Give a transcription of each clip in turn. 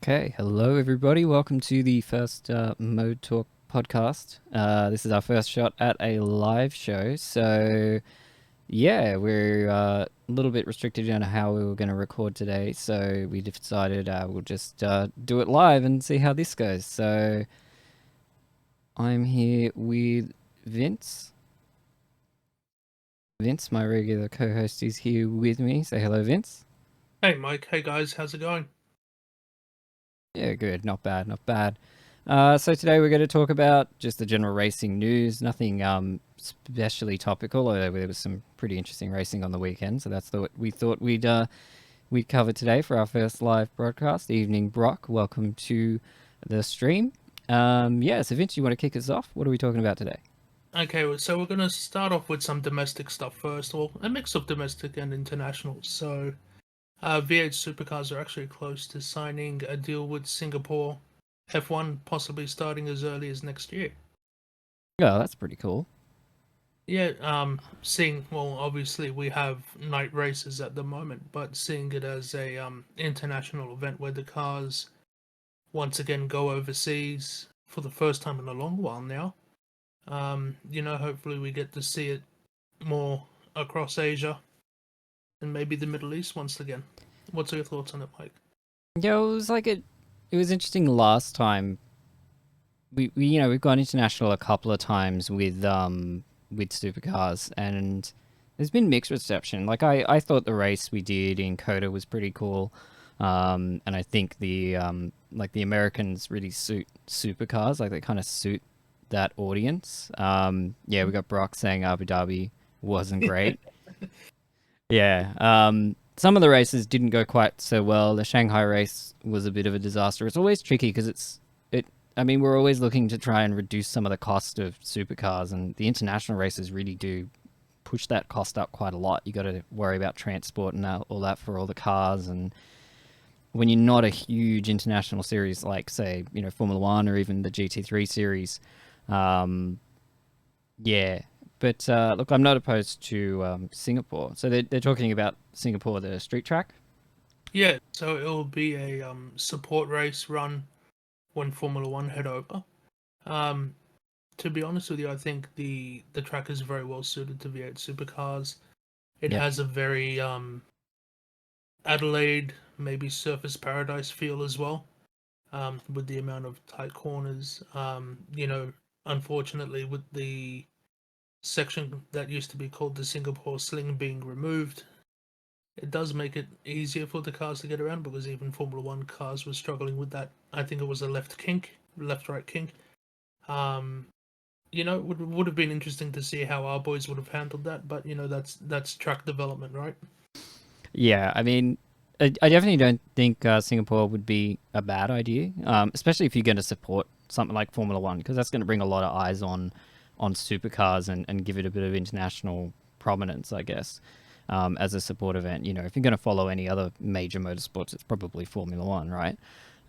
Okay, hello everybody. Welcome to the first Mode Talk podcast. This is our first shot at a live show, so yeah, we're a little bit restricted on how we were going to record today, so we decided we'll just do it live and see how this goes. So I'm here with Vince. Vince, my regular co-host, is here with me. Say hello, Vince. Hey Mike, hey guys, how's it going? Yeah, good. Not bad, not bad. So today we're going to talk about just the general racing news. Nothing especially topical, although there was some pretty interesting racing on the weekend. So that's what we thought we'd cover today for our first live broadcast. Evening, Brock. Welcome to the stream. So Vince, you want to kick us off? What are we talking about today? Okay, so we're gonna start off with some domestic stuff first, well, a mix of domestic and international. So, V8 Supercars are actually close to signing a deal with Singapore F1, possibly starting as early as next year. Oh, that's pretty cool. Yeah, obviously we have night races at the moment, but seeing it as a international event where the cars once again go overseas for the first time in a long while now. Hopefully we get to see it more across Asia and maybe the Middle East once again. What's your thoughts on it, Mike? Yeah, it was it was interesting last time. We've gone international a couple of times with supercars, and there's been mixed reception. Like I thought the race we did in Coda was pretty cool, and I think the Americans really suit supercars. Like they kind of suit that audience. Yeah, we got Brock saying Abu Dhabi wasn't great. Yeah. Some of the races didn't go quite so well. The Shanghai race was a bit of a disaster. It's always tricky because I mean, we're always looking to try and reduce some of the cost of supercars, and the international races really do push that cost up quite a lot. You got to worry about transport and all that for all the cars, and when you're not a huge international series like, say, Formula One or even the GT3 series, um, yeah. But look, I'm not opposed to Singapore. So they're talking about Singapore, the street track. Yeah, so it'll be a support race run when Formula One head over. Um, to be honest with you, I think the track is very well suited to V8 supercars. It Yep. has a very Adelaide, maybe Surface Paradise feel as well, with the amount of tight corners. Unfortunately, with the section that used to be called the Singapore Sling being removed, it does make it easier for the cars to get around because even Formula One cars were struggling with that. I think it was a left right kink. Um, it would have been interesting to see how our boys would have handled that, but that's track development, right? Yeah, I mean, I definitely don't think Singapore would be a bad idea, especially if you're going to support something like Formula One, because that's going to bring a lot of eyes on supercars and give it a bit of international prominence, I guess, as a support event. If you're going to follow any other major motorsports, it's probably Formula One, right?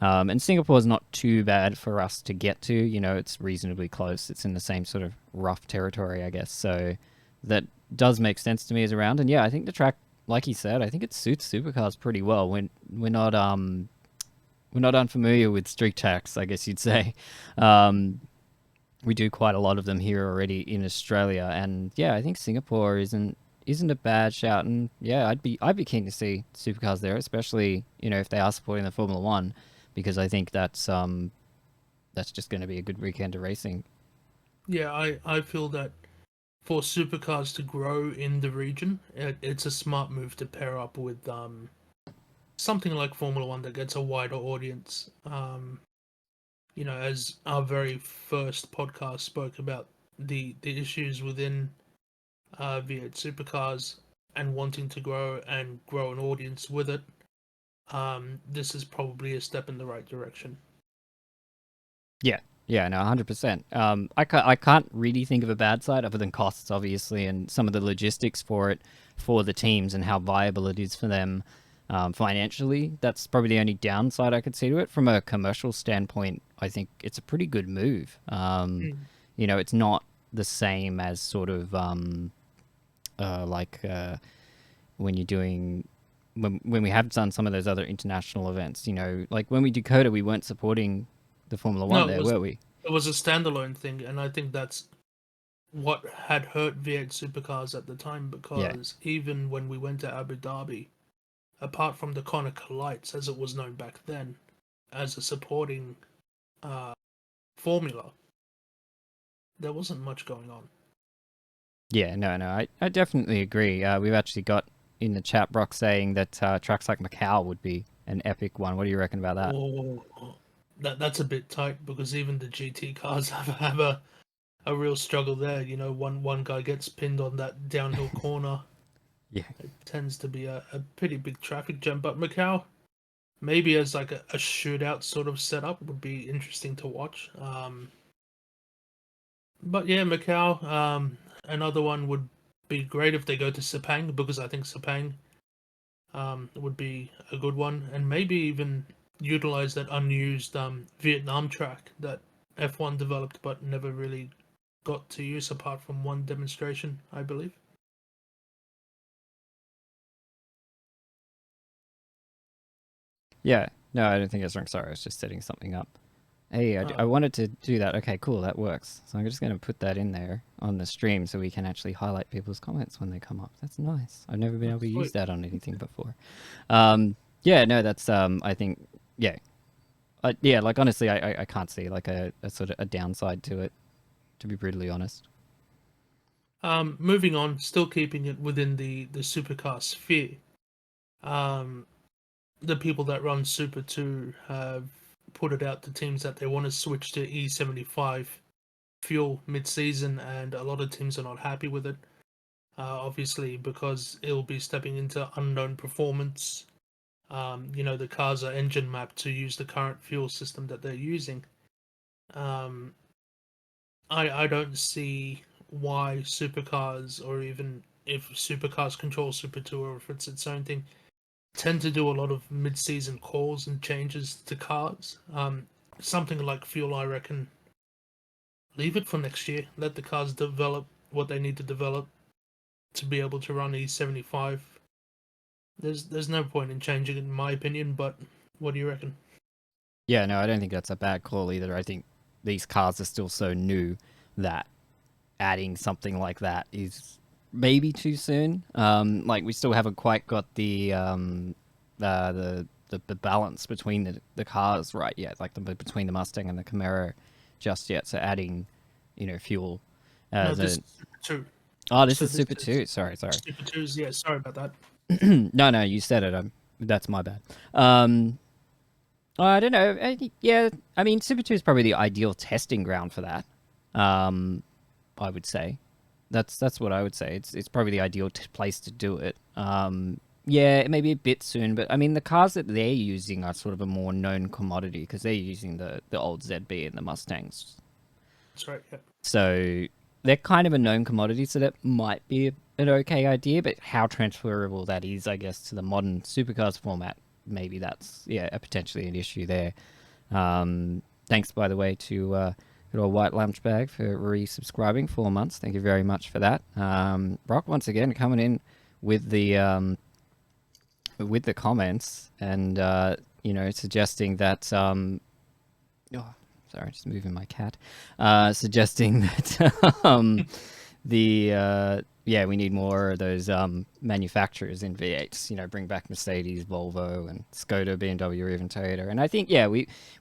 And Singapore is not too bad for us to get to. It's reasonably close. It's in the same sort of rough territory, I guess. So that does make sense to me as a round. And yeah, I think the track, like you said, I think it suits supercars pretty well. We're not unfamiliar with street tracks, I guess you'd say. Um, we do quite a lot of them here already in Australia, and yeah, I think Singapore isn't a bad shout. And yeah, I'd be keen to see supercars there, especially if they are supporting the Formula One, because I think that's just going to be a good weekend of racing. Yeah, I feel that for supercars to grow in the region, it's a smart move to pair up with something like Formula One that gets a wider audience. As our very first podcast spoke about the issues within V8 Supercars and wanting to grow an audience with it, this is probably a step in the right direction. Yeah, yeah, no, 100%. I can't really think of a bad side other than costs, obviously, and some of the logistics for it for the teams and how viable it is for them financially. That's probably the only downside I could see to it. From a commercial standpoint, I think it's a pretty good move. Mm. It's not the same as sort of like when you're doing when we have done some of those other international events. You know, like when we did Coda, we weren't supporting the Formula One No, there, were we? it was a standalone thing, and I think that's what had hurt V8 Supercars at the time, Yeah, because even when we went to Abu Dhabi, apart from the Konica Lights, as it was known back then, as a supporting uh, formula, there wasn't much going on. yeah, no, I definitely agree. We've actually got in the chat Brock saying that tracks like Macau would be an epic one. What do you reckon about that? Oh, that's a bit tight, because even the GT cars have a real struggle there. You know, one guy gets pinned on that downhill corner. Yeah, It tends to be a pretty big traffic jam. But Macau, maybe as like a shootout sort of setup, would be interesting to watch. But yeah, Macau, another one would be great if they go to Sepang, because I think Sepang would be a good one, and maybe even utilize that unused Vietnam track that F1 developed but never really got to use apart from one demonstration, I believe. yeah. No, I don't think it's wrong. Sorry, I was just setting something up. Hey, I Uh, wanted to do that. Okay, cool, that works. So I'm just going to put that in there on the stream so we can actually highlight people's comments when they come up. That's nice. I've never been able to use Sweet. that on anything before. Yeah, no, that's I think yeah, yeah. Like honestly, I can't see like a sort of a downside to it. To be brutally honest. Moving on, still keeping it within the supercar sphere. Um, the people that run Super 2 have put it out to teams that they want to switch to E75 fuel mid-season, and a lot of teams are not happy with it. Obviously, because it'll be stepping into unknown performance. You know, the cars are engine mapped to use the current fuel system that they're using. Um, I don't see why supercars, or even if supercars control Super 2 or if it's its own thing, tend to do a lot of mid-season calls and changes to cars. Something like fuel, I reckon, leave it for next year. Let the cars develop what they need to develop to be able to run E75. There's no point in changing it, in my opinion. But what do you reckon? Yeah, no, I don't think that's a bad call either. I think these cars are still so new that adding something like that is maybe too soon. Like we still haven't quite got the balance between the cars right yet, like between the Mustang and the Camaro, just yet. So adding, fuel No, as this a is Super 2. oh, this So is this Super is Two. Sorry. Super 2's. Yeah, sorry about that. No, you said it. That's my bad. I don't know. Yeah, I mean, Super Two is probably the ideal testing ground for that. I would say. That's what I would say. It's probably the ideal place to do it. Yeah, it may be a bit soon, but I mean the cars that they're using are sort of a more known commodity because they're using the old ZB and the Mustangs. That's right. Yeah. So they're kind of a known commodity, so that might be an okay idea. But how transferable that is, I guess, to the modern supercars format, maybe that's potentially an issue there. Thanks, by the way, to good old White Lunch Bag for resubscribing 4 months. Thank you very much for that. Brock, once again, coming in with the comments and suggesting that oh, sorry, just moving my cat. Suggesting that we need more of those manufacturers in V8s. You know, bring back Mercedes, Volvo, and Skoda, BMW, or even Toyota. And I think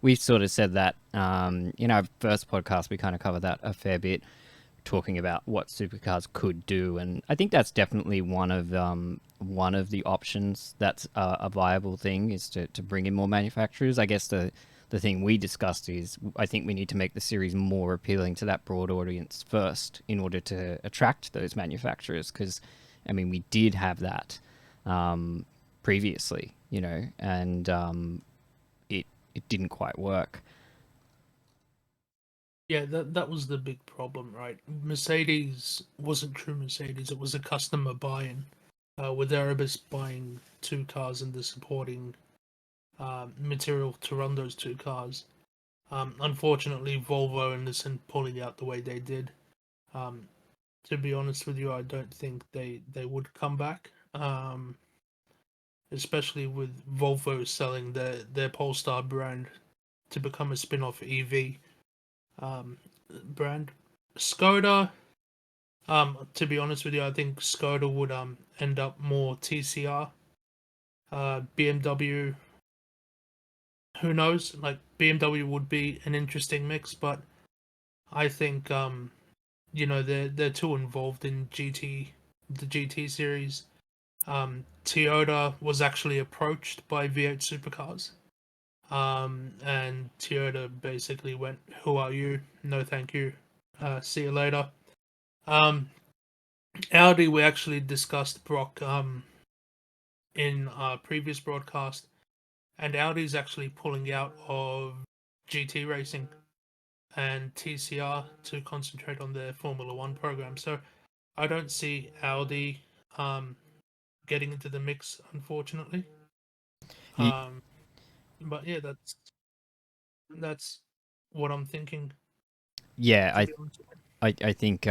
we sort of said that in our first podcast. We kind of covered that a fair bit, talking about what supercars could do, and I think that's definitely one of the options. That's a viable thing, is to bring in more manufacturers. I guess the thing we discussed is I think we need to make the series more appealing to that broad audience first in order to attract those manufacturers, because I mean we did have that previously, and it didn't quite work. Yeah, that was the big problem, right? Mercedes wasn't true Mercedes; it was a customer buy-in, with Erebus buying two cars and the supporting material to run those two cars. Unfortunately, Volvo and Nissan pulling out the way they did. Um, to be honest with you, I don't think they would come back. especially with Volvo selling their Polestar brand to become a spin-off EV um, brand. Skoda, to be honest with you, I think Skoda would end up more TCR. BMW, who knows? Like BMW would be an interesting mix, but I think they're too involved in the GT series. Toyota was actually approached by V8 Supercars, and Toyota basically went, "Who are you? No, thank you. See you later." Um, Audi, we actually discussed Brock in our previous broadcast, and Audi's actually pulling out of GT racing and TCR to concentrate on their Formula One program. So I don't see Audi um, getting into the mix, unfortunately. Ye- Um, but yeah, that's what I'm thinking. Yeah, To be honest, I think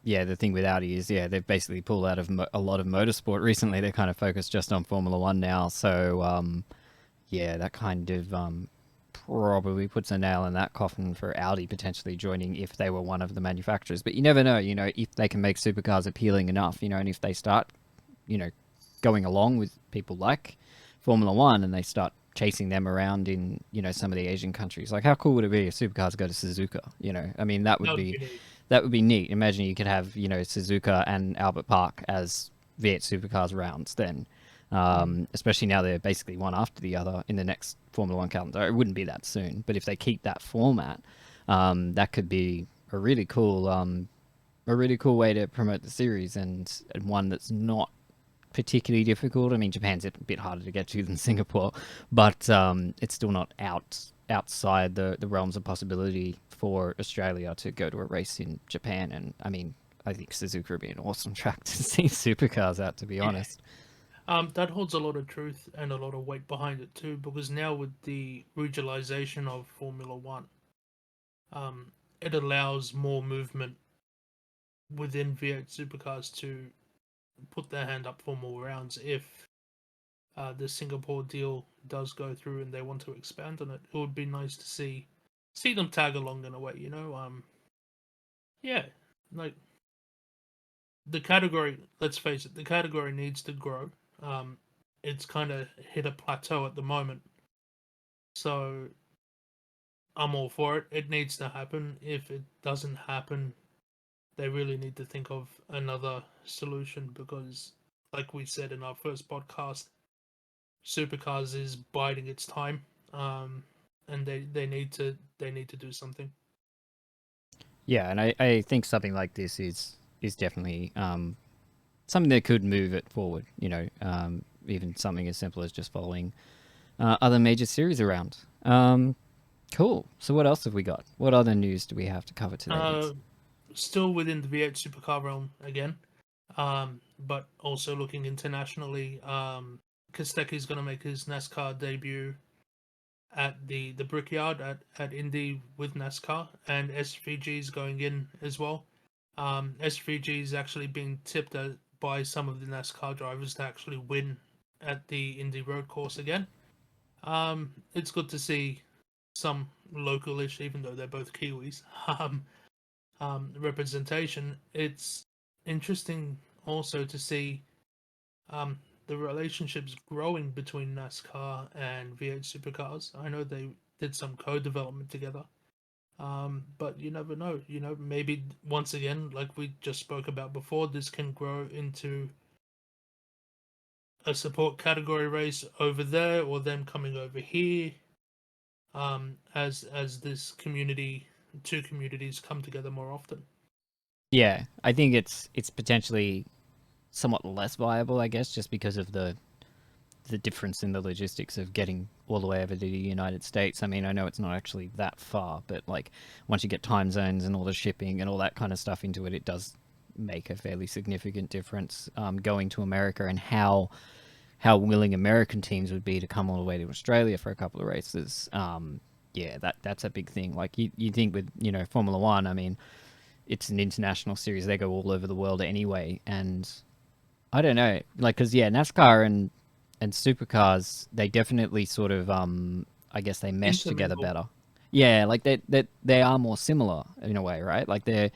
yeah, the thing with Audi is they've basically pulled out of a lot of motorsport recently. They're kind of focused just on Formula One now. So yeah, that kind of probably puts a nail in that coffin for Audi potentially joining if they were one of the manufacturers. But you never know, if they can make supercars appealing enough, and if they start, you know, going along with people like Formula One and they start chasing them around in, some of the Asian countries. Like how cool would it be if supercars go to Suzuka? I mean that would be neat. that would be neat. Imagine you could have, Suzuka and Albert Park as V8 Supercars rounds then. Mm. Especially now they're basically one after the other in the next Formula One calendar. It wouldn't be that soon, but if they keep that format, that could be a really cool way to promote the series and one that's not particularly difficult. I mean, Japan's a bit harder to get to than Singapore, but it's still not outside the realms of possibility for Australia to go to a race in Japan. And I mean, I think Suzuka would be an awesome track to see supercars at, to be Yeah. honest. That holds a lot of truth and a lot of weight behind it too, because now with the regionalization of Formula One, it allows more movement within V8 Supercars to put their hand up for more rounds if the Singapore deal does go through and they want to expand on it. It would be nice to see them tag along in a way, you know. Yeah, like the category. Let's face it, the category needs to grow. Um, it's kind of hit a plateau at the moment, so I'm all for it. It needs to happen. If it doesn't happen, they really need to think of another solution because, like we said in our first podcast, Supercars is biding its time, and they need to do something. Yeah, and I think something like this is definitely something that could move it forward. Even something as simple as just following other major series around. Cool. So what else have we got? What other news do we have to cover today, Uh, Vince? Still within the V8 Supercar realm again, but also looking internationally. Kostecki is going to make his NASCAR debut at the Brickyard at Indy with NASCAR, and SVG is going in as well. SVG is actually being tipped by some of the NASCAR drivers to actually win at the Indy Road Course again. It's good to see some localish, even though they're both Kiwis, representation. It's interesting also to see um, the relationships growing between NASCAR and V8 Supercars. I know they did some co-development together, but you never know. Maybe once again, like we just spoke about before, this can grow into a support category race over there, or them coming over here. As this community, two communities come together more often. Yeah, I think it's potentially somewhat less viable, I guess, just because of the difference in the logistics of getting all the way over to the United States. I mean, I know it's not actually that far, but like once you get time zones and all the shipping and all that kind of stuff into it, it does make a fairly significant difference going to America and how willing American teams would be to come all the way to Australia for a couple of races. Yeah, that's a big thing. Like you think with Formula One, I mean, it's an international series; they go all over the world anyway, and I don't know, like because NASCAR and and supercars, they definitely sort of I guess they mesh together Intermingle. better. Yeah, like they are more similar in a way, right? Like they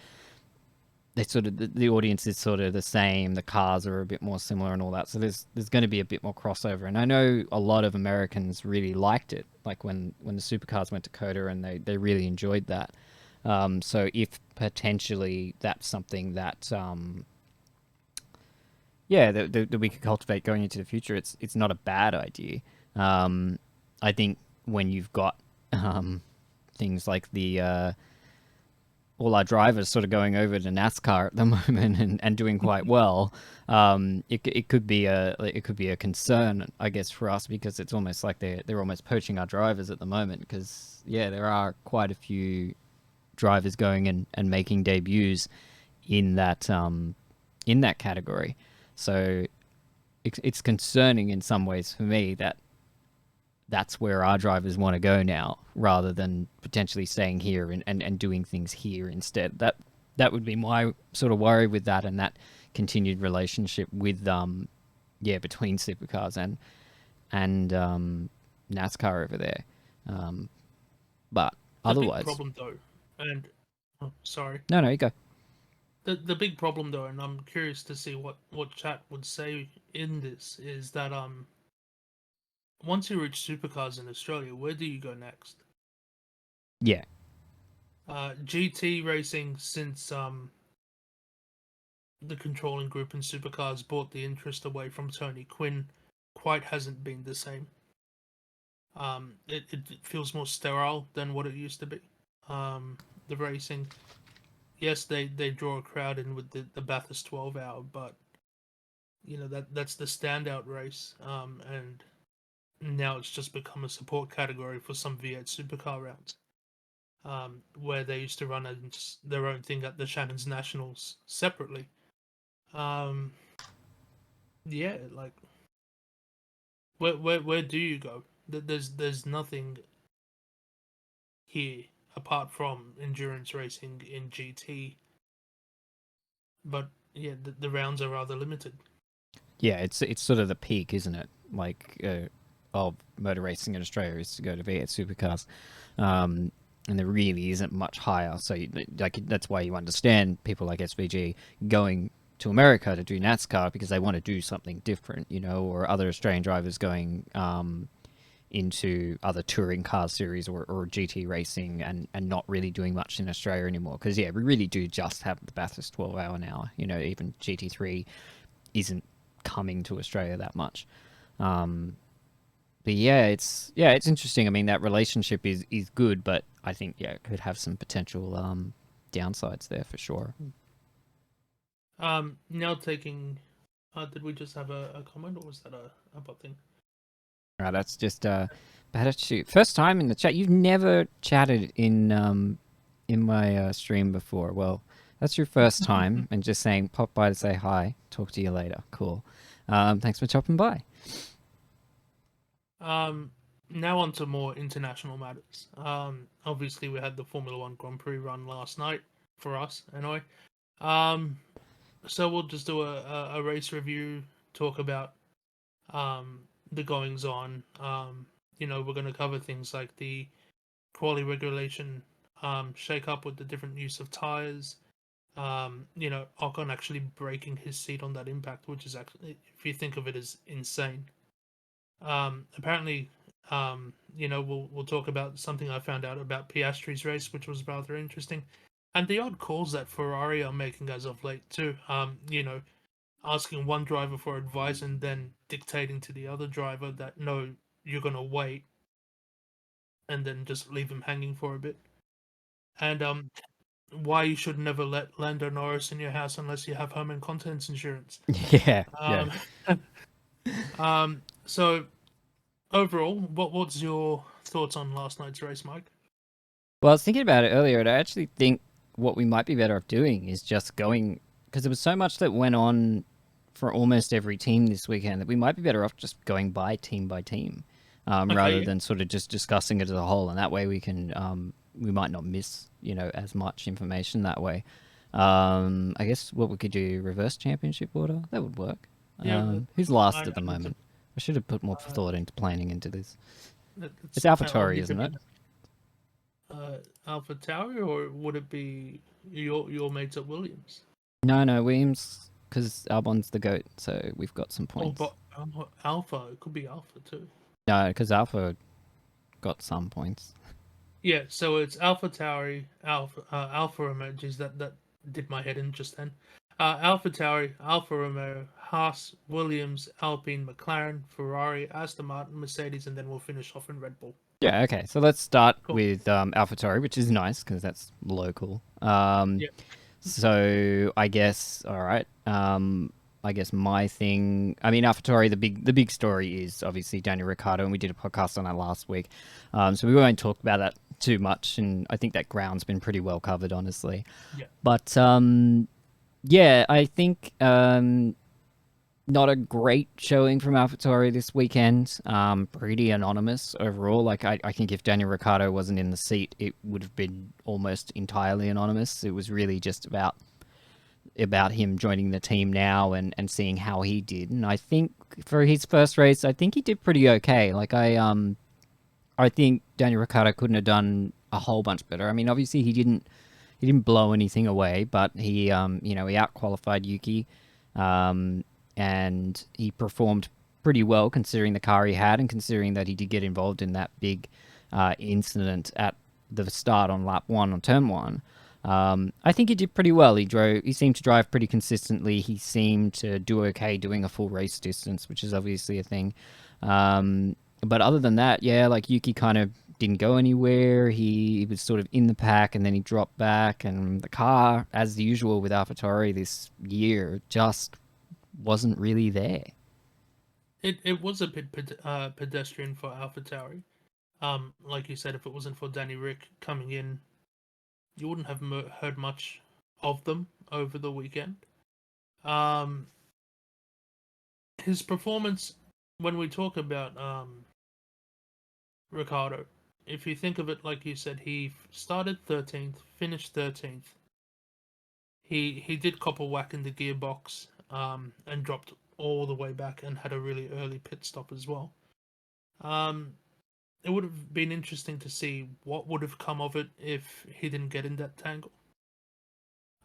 sort of the audience is sort of the same. The cars are a bit more similar and all that. So there's going to be a bit more crossover. And I know a lot of Americans really liked it, like when the supercars went to Coda, and they really enjoyed that. So if potentially that's something that yeah that we could cultivate going into the future, it's not a bad idea. I think when you've got things like the all our drivers sort of going over to NASCAR at the moment and doing quite well, it could be a concern, I guess, for us, because it's almost like they're almost poaching our drivers at the moment. Because yeah, there are quite a few drivers going and making debuts in that category. So it's concerning in some ways for me that that's where our drivers want to go now, rather than potentially staying here and doing things here instead. That would be my sort of worry with that, and that continued relationship with between supercars and NASCAR over there. But The big otherwise, problem though, and oh, sorry, no, you go. the big problem though, and I'm curious to see what chat would say in this, is that once you reach supercars in Australia, where do you go next? Yeah, GT racing, since the controlling group in supercars brought the interest away from Tony Quinn, quite hasn't been the same. It feels more sterile than what it used to be. The racing, yes, they draw a crowd in with the Bathurst 12 hour, but that's the standout race. And now it's just become a support category for some V8 supercar rounds. Where they used to run their own thing at the Shannon's Nationals separately. Um, yeah, like where do you go? There's nothing here apart from endurance racing in GT, but yeah, the rounds are rather limited. yeah, it's sort of the peak, isn't it? Like of motor racing in Australia is to go to V8 supercars. And there really isn't much higher. So, like, that's why you understand people like SVG going to America to do NASCAR, because they want to do something different, or other Australian drivers going into other touring car series or GT racing and not really doing much in Australia anymore. Because, yeah, we really do just have the Bathurst 12 hour now. Even GT3 isn't coming to Australia that much. But it's interesting. I mean, that relationship is good, but I think it could have some potential downsides there for sure. Now taking, did we just have a comment, or was that a bot thing? Right, that's just better shoot. First time in the chat. You've never chatted in my stream before. Well, that's your first time, and just saying pop by to say hi. Talk to you later. Cool. Thanks for chopping by. Now on to more international matters. Obviously we had the Formula One Grand Prix run last night for us, anyway. So we'll just do a race review, talk about the goings on. We're going to cover things like the quality regulation shake up with the different use of tires. Ocon actually breaking his seat on that impact, which is actually, if you think of it, is insane. Apparently, we'll talk about something I found out about Piastri's race, which was rather interesting, and the odd calls that Ferrari are making as of late too. Asking one driver for advice and then dictating to the other driver that no, you're gonna wait, and then just leave him hanging for a bit. And why you should never let Lando Norris in your house unless you have home and contents insurance. Yeah. So overall, what's your thoughts on last night's race, Mike? Well, I was thinking about it earlier, and I actually think what we might be better off doing is just going, because there was so much that went on for almost every team this weekend, that we might be better off just going by team, rather Okay. than sort of just discussing it as a whole. And that way we can, we might not miss, as much information that way. I guess what we could do, reverse championship order, that would work. Yeah, Who's last I at the need to moment? I should have put more Uh, thought into planning into this. It's it's, I'll AlphaTauri, give isn't you it? Alpha Tower, or would it be your mates at Williams? No, Williams, because Albon's the goat, so we've got some Oh, points. but Alpha, it could be Alpha too. No, because Alpha got some points. Yeah, so it's Alpha Tauri, Alfa emojis that did my head in just then. Alpha Tauri, Alfa Romeo, Haas, Williams, Alpine, McLaren, Ferrari, Aston Martin, Mercedes, and then we'll finish off in Red Bull. Yeah, okay. So let's start Cool. with AlphaTauri, which is nice because that's local. Yeah. So I guess all right. I guess my thing. I mean, AlphaTauri. The big story is obviously Daniel Ricciardo, and we did a podcast on that last week. So we won't talk about that too much, and I think that ground's been pretty well covered, honestly. Yeah. But yeah, I think not a great showing from AlphaTauri this weekend. Pretty anonymous overall. Like I think if Daniel Ricciardo wasn't in the seat, it would have been almost entirely anonymous. It was really just about him joining the team now and seeing how he did. And I think for his first race, I think he did pretty okay. Like I think Daniel Ricciardo couldn't have done a whole bunch better. I mean, obviously he didn't blow anything away, but he he outqualified Yuki. Um, and he performed pretty well considering the car he had and considering that he did get involved in that big incident at the start on lap one on turn one. I think he did pretty well. He seemed to drive pretty consistently. He seemed to do okay doing a full race distance, which is obviously a thing. But other than that, yeah, like Yuki kind of didn't go anywhere. He was sort of in the pack and then he dropped back. And the car, as usual with AlphaTauri this year, just wasn't really there. It was a bit pedestrian for Alpha Tauri. Like you said, if it wasn't for Danny Rick coming in, you wouldn't have heard much of them over the weekend. Um, his performance, when we talk about Ricardo, if you think of it like you said, he started 13th, finished 13th. He did cop a whack in the gearbox, and dropped all the way back and had a really early pit stop as well. Um, it would have been interesting to see what would have come of it if he didn't get in that tangle.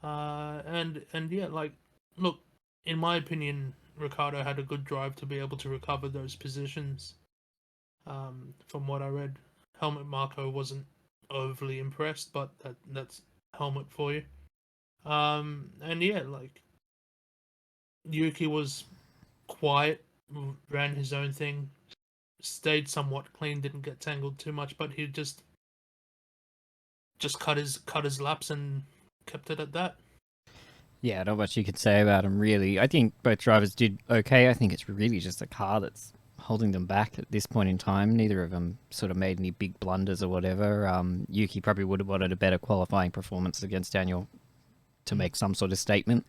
And yeah, like, look, in my opinion, Ricardo had a good drive to be able to recover those positions. From what I read, Helmut Marko wasn't overly impressed, but that's Helmut for you. And yeah, like, Yuki was quiet, ran his own thing, stayed somewhat clean, didn't get tangled too much, but he just cut his laps and kept it at that. Yeah, not much you could say about him, really. I think both drivers did okay. I think it's really just the car that's holding them back at this point in time. Neither of them sort of made any big blunders or whatever. Yuki probably would have wanted a better qualifying performance against Daniel to make some sort of statement.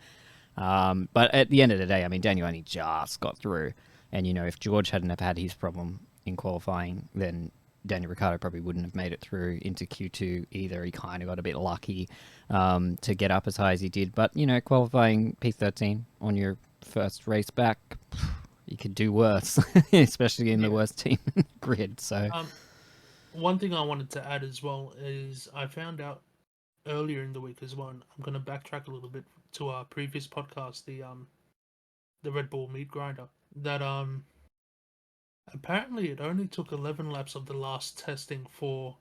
But at the end of the day, I mean, Daniel only just got through. And, if George hadn't have had his problem in qualifying, then Daniel Ricciardo probably wouldn't have made it through into Q2 either. He kind of got a bit lucky to get up as high as he did. But, qualifying P13 on your first race back, you could do worse, especially in the worst team grid. So, One thing I wanted to add as well is I found out earlier in the week as well, and I'm going to backtrack a little bit to our previous podcast, the Red Bull meat grinder, that apparently it only took 11 laps of the last testing for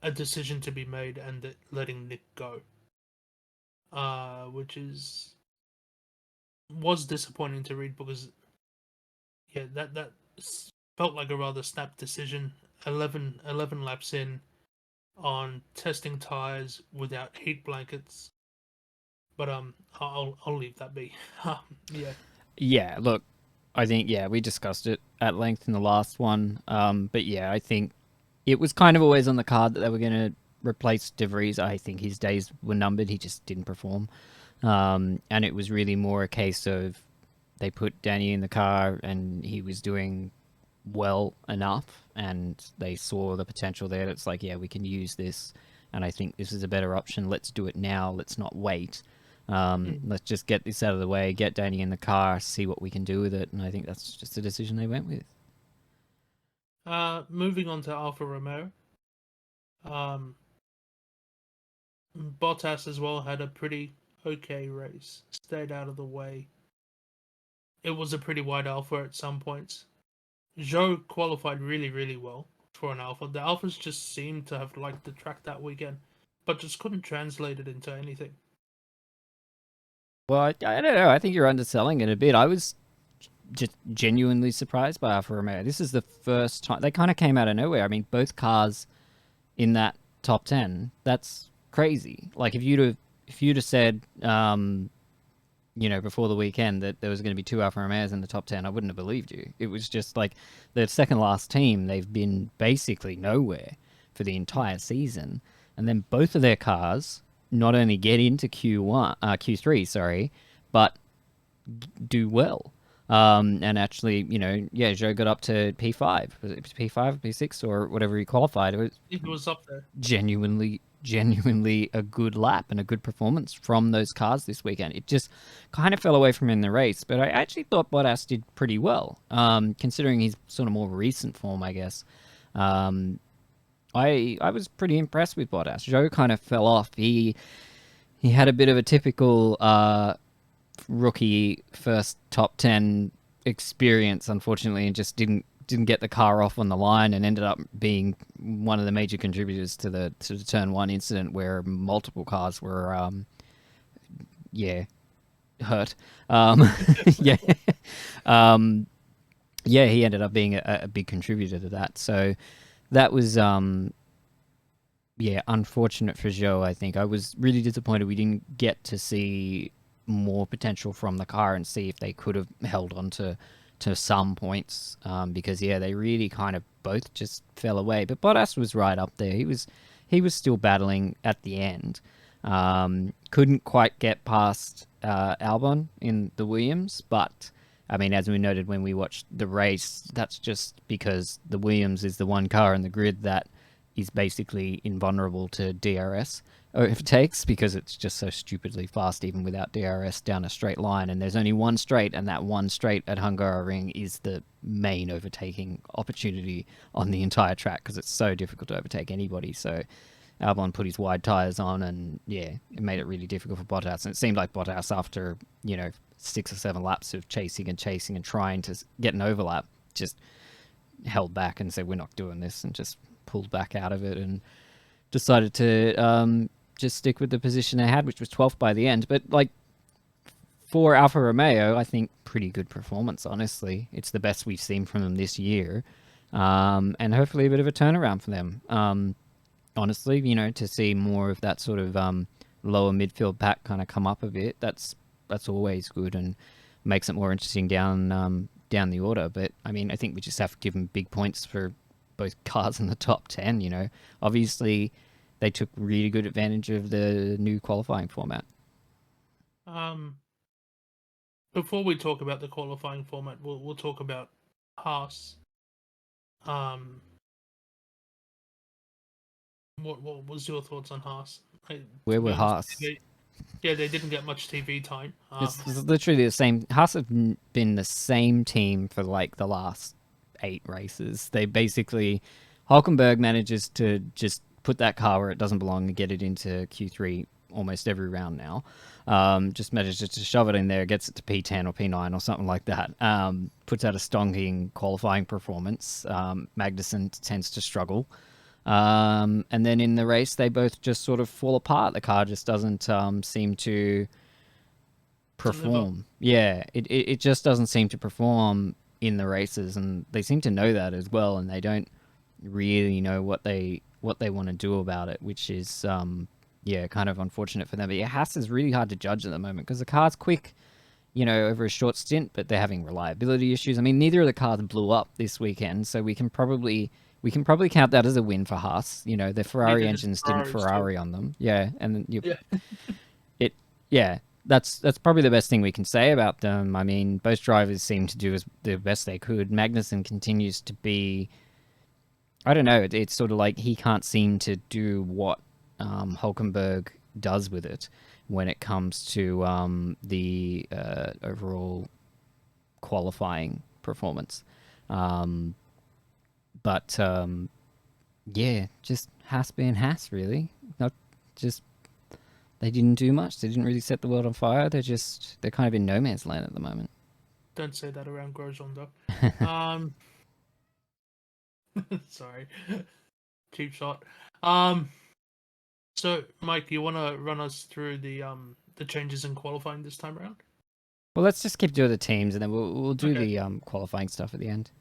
a decision to be made and letting Nick go, which was disappointing to read because yeah, that felt like a rather snap decision. 11 laps in on testing tires without heat blankets, but I'll leave that be. Yeah. yeah, look, I think, yeah, we discussed it at length in the last one. But yeah, I think it was kind of always on the card that they were going to replace De Vries. I think his days were numbered. He just didn't perform. And it was really more a case of they put Danny in the car and he was doing well enough and they saw the potential there. It's like, yeah, we can use this. And I think this is a better option. Let's do it now. Let's not wait. Mm. Let's just get this out of the way, get Danny in the car, see what we can do with it. And I think that's just the decision they went with. Moving on to Alfa Romeo. Um, Bottas as well had a pretty okay race. Stayed out of the way. It was a pretty wide Alpha at some points. Zhou qualified really, really well for an Alpha. The Alphas just seemed to have liked the track that weekend, but just couldn't translate it into anything. Well, I don't know. I think you're underselling it a bit. I was just genuinely surprised by Alfa Romeo. This is the first time they kind of came out of nowhere. I mean, both cars in that top 10. That's crazy. Like if you'd have said before the weekend that there was going to be two Alfa Romeos in the top 10, I wouldn't have believed you. It was just like the second last team, they've been basically nowhere for the entire season. And then both of their cars not only get into Q3, sorry, but do well. And actually, Joe got up to P5. Was it P5, P6, or whatever he qualified? It was It was up there. genuinely a good lap and a good performance from those cars this weekend. It just kind of fell away from him in the race, but I actually thought Bottas did pretty well, considering his sort of more recent form, I guess. Um, I was pretty impressed with Bottas. Joe kind of fell off. He had a bit of a typical rookie first top 10 experience, unfortunately, and just didn't get the car off on the line and ended up being one of the major contributors to the turn one incident where multiple cars were hurt. Yeah. um, yeah, he ended up being a big contributor to that. So that was unfortunate for Joe. I think I was really disappointed we didn't get to see more potential from the car and see if they could have held on to some points, because they really kind of both just fell away. But Bottas was right up there. He was still battling at the end. Couldn't quite get past Albon in the Williams, but I mean, as we noted when we watched the race, that's just because the Williams is the one car in the grid that is basically invulnerable to DRS overtakes because it's just so stupidly fast even without DRS down a straight line. And there's only one straight, and that one straight at Hungaroring is the main overtaking opportunity on the entire track because it's so difficult to overtake anybody. So Albon put his wide tyres on, and it made it really difficult for Bottas. And it seemed like Bottas, after 6 or 7 laps of chasing and trying to get an overlap, just held back and said, "We're not doing this," and just pulled back out of it and decided to just stick with the position they had, which was 12th by the end. But like for Alfa Romeo, I think pretty good performance. Honestly, it's the best we've seen from them this year, and hopefully a bit of a turnaround for them. Honestly, to see more of that sort of lower midfield pack kind of come up a bit, that's always good and makes it more interesting down the order. But I mean, I think we just have to give them big points for both cars in the top 10. Obviously they took really good advantage of the new qualifying format. Before we talk about the qualifying format, we'll talk about Haas. Um, what was your thoughts on Haas? Where To be were honest, Haas? they didn't get much TV time. It's literally the same. Haas have been the same team for like the last 8 races. They basically, Hulkenberg manages to just put that car where it doesn't belong and get it into Q3 almost every round now. Just manages to shove it in there, gets it to P10 or P9 or something like that. Puts out a stonking qualifying performance. Magnussen tends to struggle. And then in the race, they both just sort of fall apart. The car just doesn't seem to perform. Yeah, it just doesn't seem to perform in the races, and they seem to know that as well, and they don't really know what they want to do about it, which is kind of unfortunate for them. But Haas is really hard to judge at the moment because the car's quick, over a short stint, but they're having reliability issues. I mean, neither of the cars blew up this weekend, so we can probably count that as a win for Haas. The Ferrari engines didn't Ferrari on them. Yeah, and that's probably the best thing we can say about them. I mean, both drivers seem to do the best they could. Magnussen continues to be, I don't know, it's sort of like he can't seem to do what Hulkenberg does with it, when it comes to the overall qualifying performance. But yeah, just Haas being Haas, really. Not just they didn't do much. They didn't really set the world on fire. They're kind of in no man's land at the moment. Don't say that around Grosjean though. Sorry, cheap shot. So Mike, you want to run us through the changes in qualifying this time around? Well, let's just keep doing the teams, and then we'll do Okay. the qualifying stuff at the end.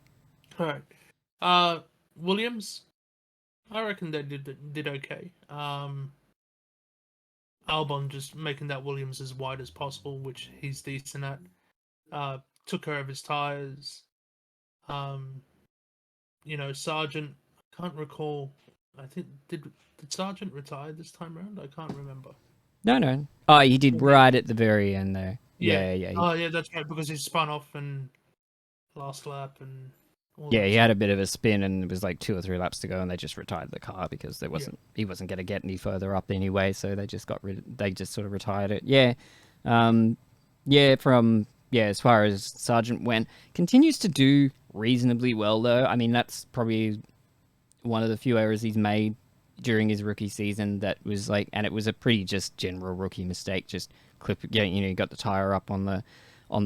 All right. Williams, I reckon they did okay. Albon just making that Williams as wide as possible, which he's decent at. Took care of his tires. Um, Sargent. I can't recall. I think did Sargent retire this time around? I can't remember. No. Oh, he did Okay. right at the very end there. Yeah. Yeah. Oh, yeah, that's right. Because he spun off and last lap and all Yeah, that he had stuff. a bit of a spin, and it was like 2 or 3 laps to go, and they just retired the car because Yeah. he wasn't going to get any further up anyway. So they just they just sort of retired it. Yeah, um, as far as Sargent went, continues to do reasonably well though. I mean, that's probably one of the few errors he's made during his rookie season. That was like, and it was a pretty just general rookie mistake. Just you got the tire up on the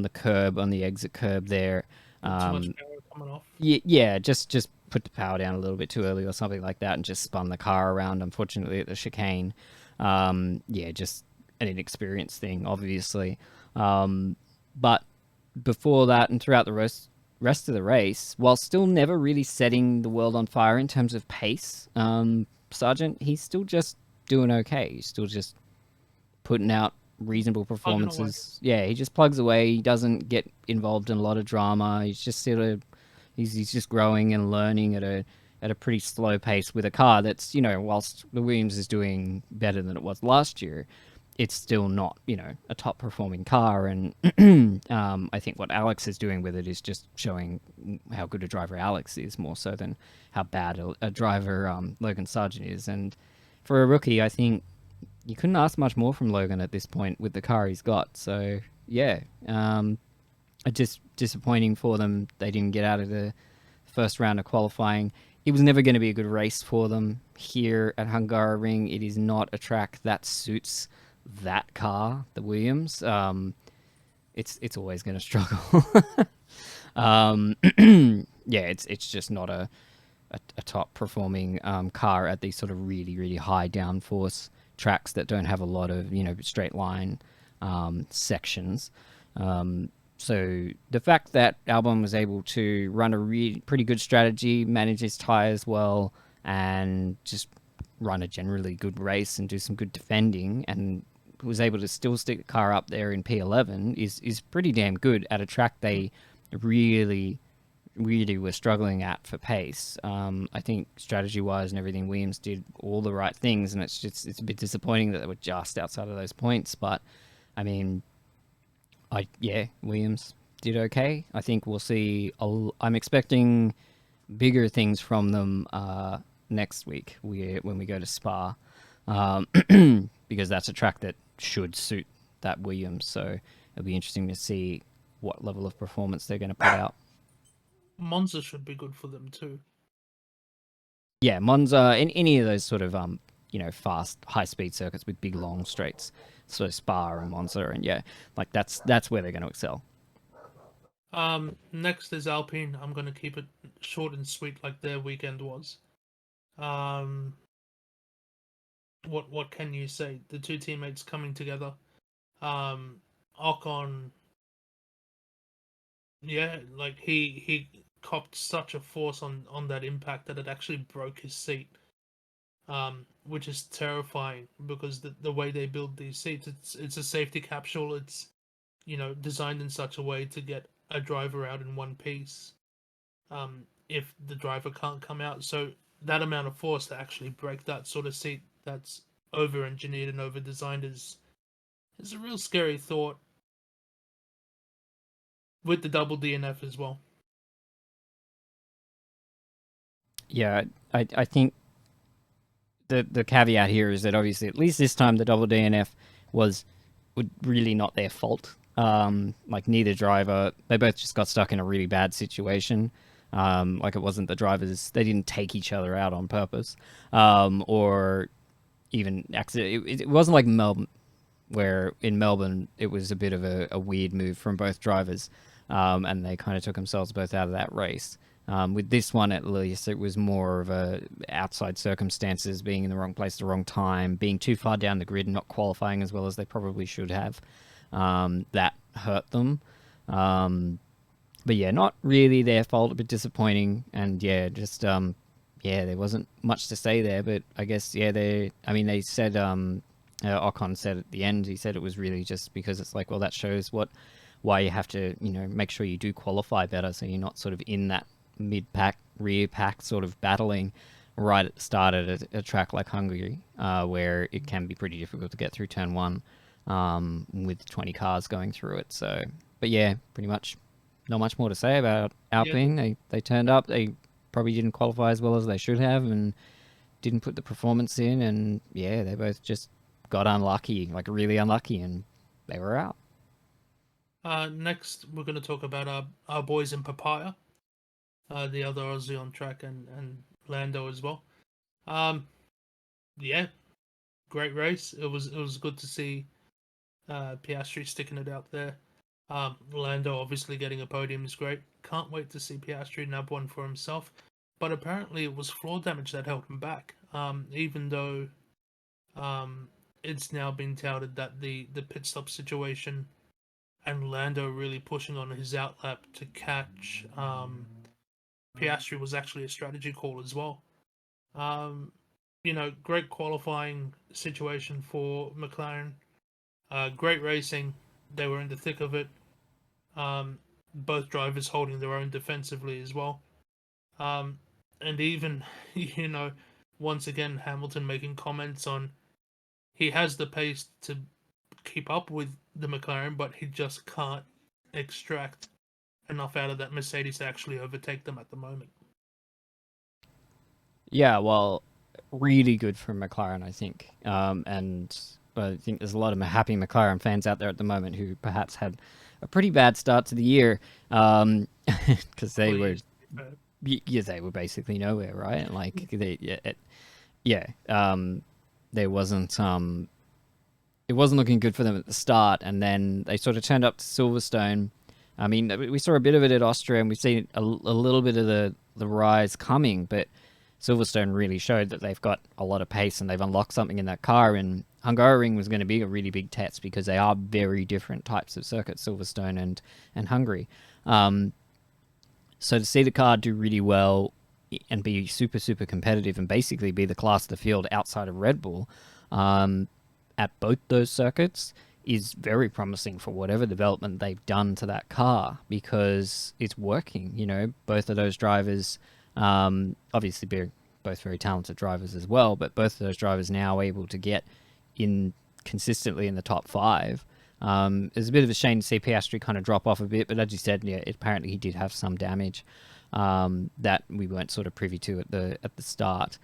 curb, on the exit curb there. Too much power coming off. Yeah, just put the power down a little bit too early or something like that, and just spun the car around. Unfortunately, at the chicane, yeah, just an inexperienced thing, obviously. But before that, and throughout the rest of the race, while still never really setting the world on fire in terms of pace, Sargent, he's still just doing okay. He's still just putting out reasonable Plugging away. performances. Yeah, he just plugs away. He doesn't get involved in a lot of drama. He's just sort of he's just growing and learning at a pretty slow pace with a car that's, whilst the Williams is doing better than it was last year, it's still not, a top performing car. And I think what Alex is doing with it is just showing how good a driver Alex is, more so than how bad a driver Logan Sargent is. And for a rookie, I think you couldn't ask much more from Logan at this point with the car he's got. So yeah, just disappointing for them. They didn't get out of the first round of qualifying. It was never going to be a good race for them here at Hungaroring. It is not a track that suits that car, the Williams. It's always going to struggle. Yeah, it's just not a top performing car at these sort of really, really high downforce tracks that don't have a lot of straight line sections. So the fact that Albon was able to run a really pretty good strategy, manage his tires well, and just run a generally good race and do some good defending, and was able to still stick the car up there in P11 is pretty damn good at a track they really were struggling at for pace. I think strategy-wise and everything, Williams did all the right things, and it's a bit disappointing that they were just outside of those points. But I mean, Williams did okay. I think we'll see. I'm expecting bigger things from them next week when we go to Spa, because that's a track that should suit that Williams. So it'll be interesting to see what level of performance they're going to put out. Monza should be good for them too. Yeah, Monza, in any of those sort of fast high speed circuits with big long straights, so Spa and Monza, and yeah, like that's where they're going to excel. Next is Alpine. I'm going to keep it short and sweet, like their weekend was. What can you say? The two teammates coming together. Ocon, yeah, like he copped such a force on that impact that it actually broke his seat. Which is terrifying because the way they build these seats, it's a safety capsule. It's designed in such a way to get a driver out in one piece. If the driver can't come out, so that amount of force to actually break that sort of seat that's over engineered and over designed is a real scary thought. With the double DNF as well. Yeah, I think the caveat here is that obviously at least this time the double DNF was really not their fault. Like neither driver, they both just got stuck in a really bad situation. Like it wasn't the drivers; they didn't take each other out on purpose, or even accident. It wasn't like Melbourne, where in Melbourne it was a bit of a weird move from both drivers, and they kind of took themselves both out of that race. With this one, at least, it was more of a outside circumstances, being in the wrong place at the wrong time, being too far down the grid, and not qualifying as well as they probably should have. That hurt them. But yeah, not really their fault. A bit disappointing, and yeah, just yeah, there wasn't much to say there. But I guess yeah, they. I mean, they said Ocon said at the end, he said it was really just because it's like, well, that shows why you have to, make sure you do qualify better, so you're not sort of in that mid pack, rear pack sort of battling right at the start at a track like Hungary, where it can be pretty difficult to get through turn one, with 20 cars going through it. So, but yeah, pretty much not much more to say about Yeah, Alpine. They turned up. They probably didn't qualify as well as they should have, and didn't put the performance in. And yeah, they both just got unlucky, like really unlucky, and they were out. next we're going to talk about our boys in Papaya, the other Aussie on track, and Lando as well. Um, yeah, great race. It was good to see Piastri sticking it out there. Lando obviously getting a podium is great. Can't wait to see Piastri nab one for himself. But apparently it was floor damage that held him back. Even though um, it's now been touted that the pit stop situation and Lando really pushing on his outlap to catch Piastri was actually a strategy call as well. Um, great qualifying situation for McLaren. Great racing. They were in the thick of it. Both drivers holding their own defensively as well. Um, and even, you know, once again, Hamilton making comments on he has the pace to keep up with the McLaren, but he just can't extract enough out of that Mercedes to actually overtake them at the moment. Yeah, well, really good for McLaren, I think. And I think there's a lot of happy McLaren fans out there at the moment who perhaps had a pretty bad start to the year, because they were, Please. yeah, they were basically nowhere, right? Like they, yeah, there wasn't, it wasn't looking good for them at the start, and then they sort of turned up to Silverstone. I mean, we saw a bit of it at Austria, and we've seen a little bit of the rise coming, but Silverstone really showed that they've got a lot of pace and they've unlocked something in that car. And Hungaroring was going to be a really big test because they are very different types of circuits, Silverstone and Hungary. Um, so to see the car do really well and be super, super competitive and basically be the class of the field outside of Red Bull, um, at both those circuits is very promising for whatever development they've done to that car, because it's working. Both of those drivers, obviously, they're both very talented drivers as well, but both of those drivers now are able to get in consistently in the top five. It's a bit of a shame to see Piastri kind of drop off a bit, but as you said, yeah, apparently he did have some damage, that we weren't sort of privy to at the start.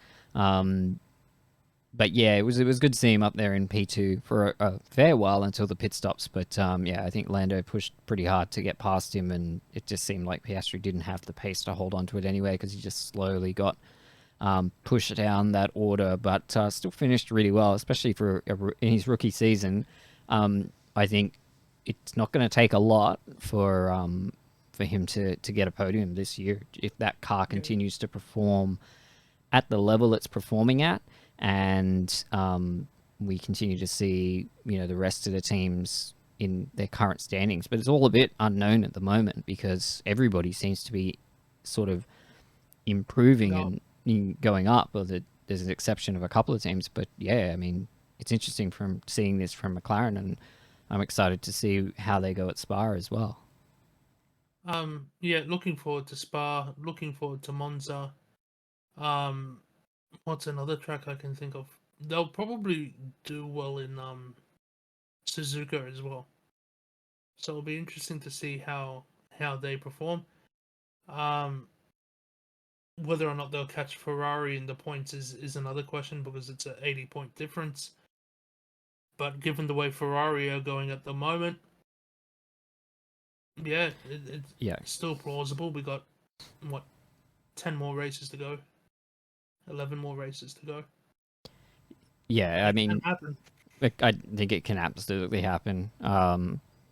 But yeah, it was good to see him up there in P2 for a fair while until the pit stops. But yeah, I think Lando pushed pretty hard to get past him, and it just seemed like Piastri didn't have the pace to hold on to it anyway, because he just slowly got pushed down that order. But still finished really well, especially in his rookie season. I think it's not going to take a lot for him to get a podium this year if that car Yeah. continues to perform at the level it's performing at, and we continue to see the rest of the teams in their current standings. But it's all a bit unknown at the moment because everybody seems to be sort of improving No. and going up. Well, there's an exception of a couple of teams, but yeah, I mean, it's interesting from seeing this from McLaren, and I'm excited to see how they go at Spa as well. Yeah, looking forward to Spa, looking forward to Monza. Um, what's another track I can think of? They'll probably do well in Suzuka as well. So it'll be interesting to see how they perform. Um, whether or not they'll catch Ferrari in the points is another question because it's an 80-point difference. But given the way Ferrari are going at the moment, yeah, it's still plausible. We got, what, 10 more races to go, 11 more races to go. Yeah, I mean, Can happen. I think it can absolutely happen,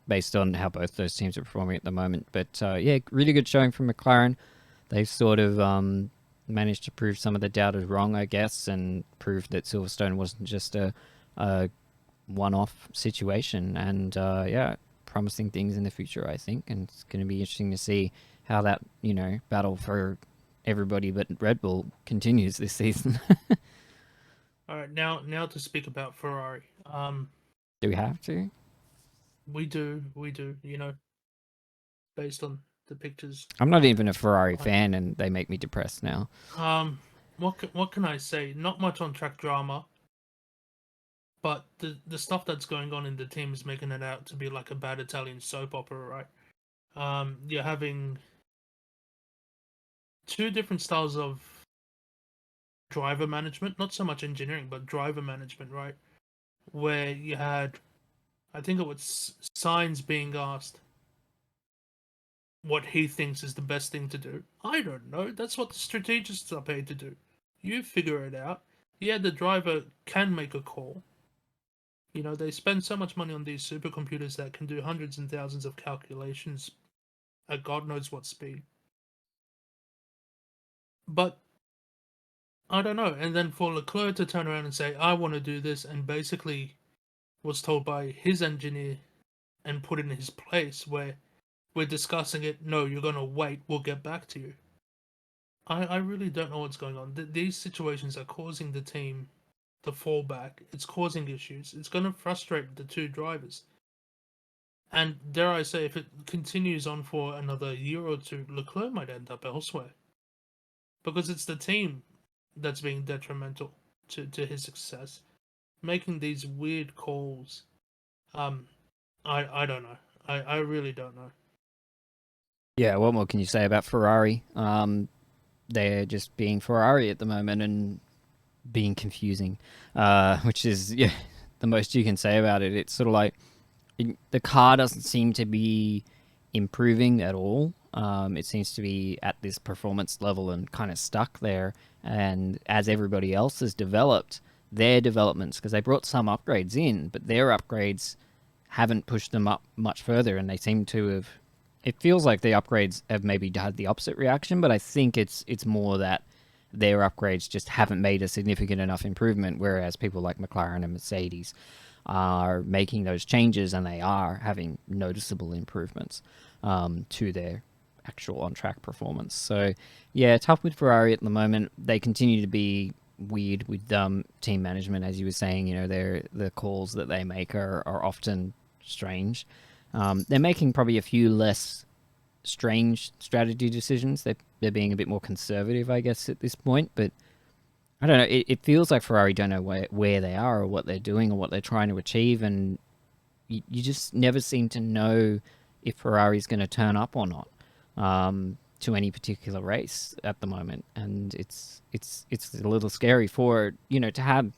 based on how both those teams are performing at the moment. But yeah, really good showing from McLaren. They've sort of managed to prove some of the doubters wrong, I guess, and prove that Silverstone wasn't just a one-off situation. And yeah, promising things in the future, I think. And it's going to be interesting to see how that, battle for everybody but Red Bull continues this season. All right, now to speak about Ferrari. Do we have to? We do. Based on the pictures. I'm not even a Ferrari fan, and they make me depressed now. What can I say? Not much on track drama, but the stuff that's going on in the team is making it out to be like a bad Italian soap opera, right? You're having two different styles of driver management, not so much engineering, but driver management, right? Where you had, I think it was Sainz being asked what he thinks is the best thing to do. I don't know. That's what the strategists are paid to do. You figure it out. Yeah, the driver can make a call. They spend so much money on these supercomputers that can do hundreds and thousands of calculations at God knows what speed. But I don't know. And then for Leclerc to turn around and say, I want to do this, and basically was told by his engineer and put in his place where we're discussing it. No, you're going to wait. We'll get back to you. I really don't know what's going on. These situations are causing the team to fall back. It's causing issues. It's going to frustrate the two drivers. And dare I say, if it continues on for another year or two, Leclerc might end up elsewhere. Because it's the team that's being detrimental to his success. Making these weird calls. I don't know. I really don't know. Yeah, what more can you say about Ferrari? They're just being Ferrari at the moment and being confusing, which is the most you can say about it. It's sort of like the car doesn't seem to be improving at all. It seems to be at this performance level and kind of stuck there. And as everybody else has developed their developments, because they brought some upgrades in, but their upgrades haven't pushed them up much further, and they seem to have. It feels like the upgrades have maybe had the opposite reaction, but I think it's more that their upgrades just haven't made a significant enough improvement, whereas people like McLaren and Mercedes are making those changes, and they are having noticeable improvements to their actual on-track performance. So, yeah, tough with Ferrari at the moment. They continue to be weird with team management, as you were saying. The calls that they make are often strange. They're making probably a few less strange strategy decisions. They're being a bit more conservative, I guess, at this point. But I don't know. It feels like Ferrari don't know where they are or what they're doing or what they're trying to achieve, and you just never seem to know if Ferrari's going to turn up or not to any particular race at the moment. And it's a little scary for to have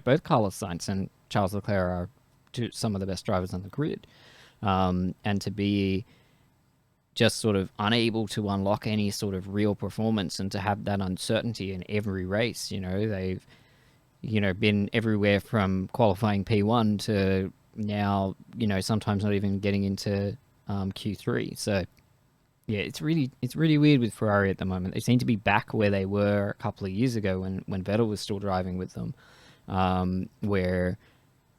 both Carlos Sainz and Charles Leclerc are some of the best drivers on the grid, and to be just sort of unable to unlock any sort of real performance and to have that uncertainty in every race. They've been everywhere from qualifying P1 to now, sometimes not even getting into Q3. So yeah, it's really weird with Ferrari at the moment. They seem to be back where they were a couple of years ago when Vettel was still driving with them, where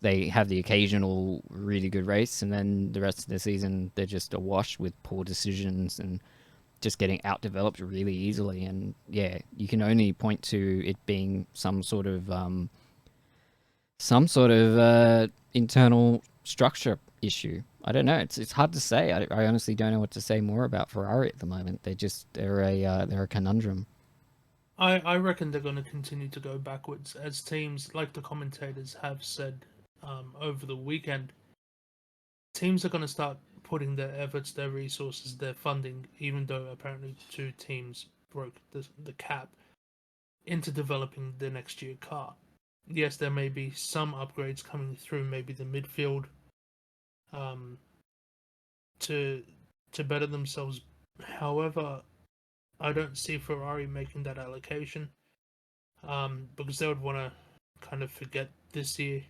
they have the occasional really good race, and then the rest of the season they're just awash with poor decisions and just getting outdeveloped really easily. And yeah, you can only point to it being some sort of internal structure issue. I don't know. It's hard to say. I honestly don't know what to say more about Ferrari at the moment. They're a conundrum. I reckon they're going to continue to go backwards as teams, like the commentators have said over the weekend. Teams are going to start putting their efforts, their resources, their funding, even though apparently two teams broke the cap, into developing the next year car. yes, there may be some upgrades coming through, maybe the midfield, um, to better themselves. However, I don't see Ferrari making that allocation, because they would want to kind of forget this year,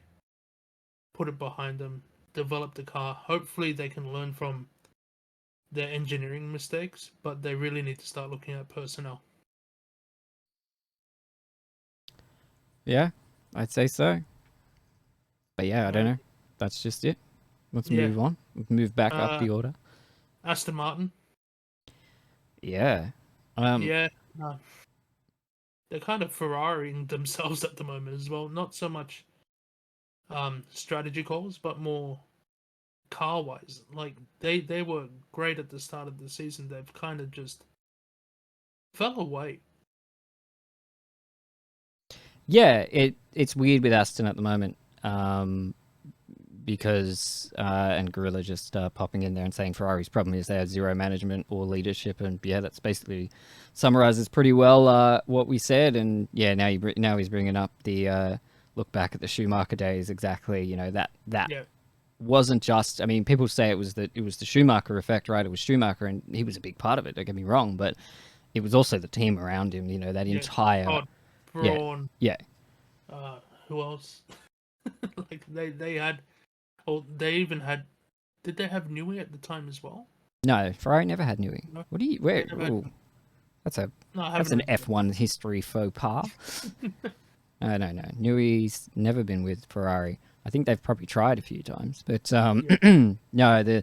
put it behind them, develop the car. Hopefully, they can learn from their engineering mistakes, but they really need to start looking at personnel. Yeah, I'd say so. But yeah, I don't Right? know. That's just it. Let's Yeah. move on. Move back up Uh, the order. Aston Martin. Yeah. Um. Yeah. Uh, they're kind of Ferraring themselves at the moment as well. Not so much strategy calls, but more car wise. Like they were great at the start of the season. They've kind of just fell away. Yeah. It's weird with Aston at the moment. Because and Gorilla just popping in there and saying Ferrari's problem is they have zero management or leadership, and yeah, that's basically summarizes pretty well what we said. And yeah, now he's bringing up the look back at the Schumacher days. Exactly, you know that Yeah, wasn't just. I mean, people say it was the Schumacher effect, right? It was Schumacher, and he was a big part of it. Don't get me wrong, but it was also the team around him. You know, that yeah. entire Todd, yeah Braun, yeah. who else? Like they had, or they even had. Did they have Newey at the time as well? No, Ferrari never had Newey. No, What do you they where? never had. Ooh, that's a No, I that's haven't an read. F1 history faux pas. No, no. Newey's never been with Ferrari. I think they've probably tried a few times, but Yeah, no,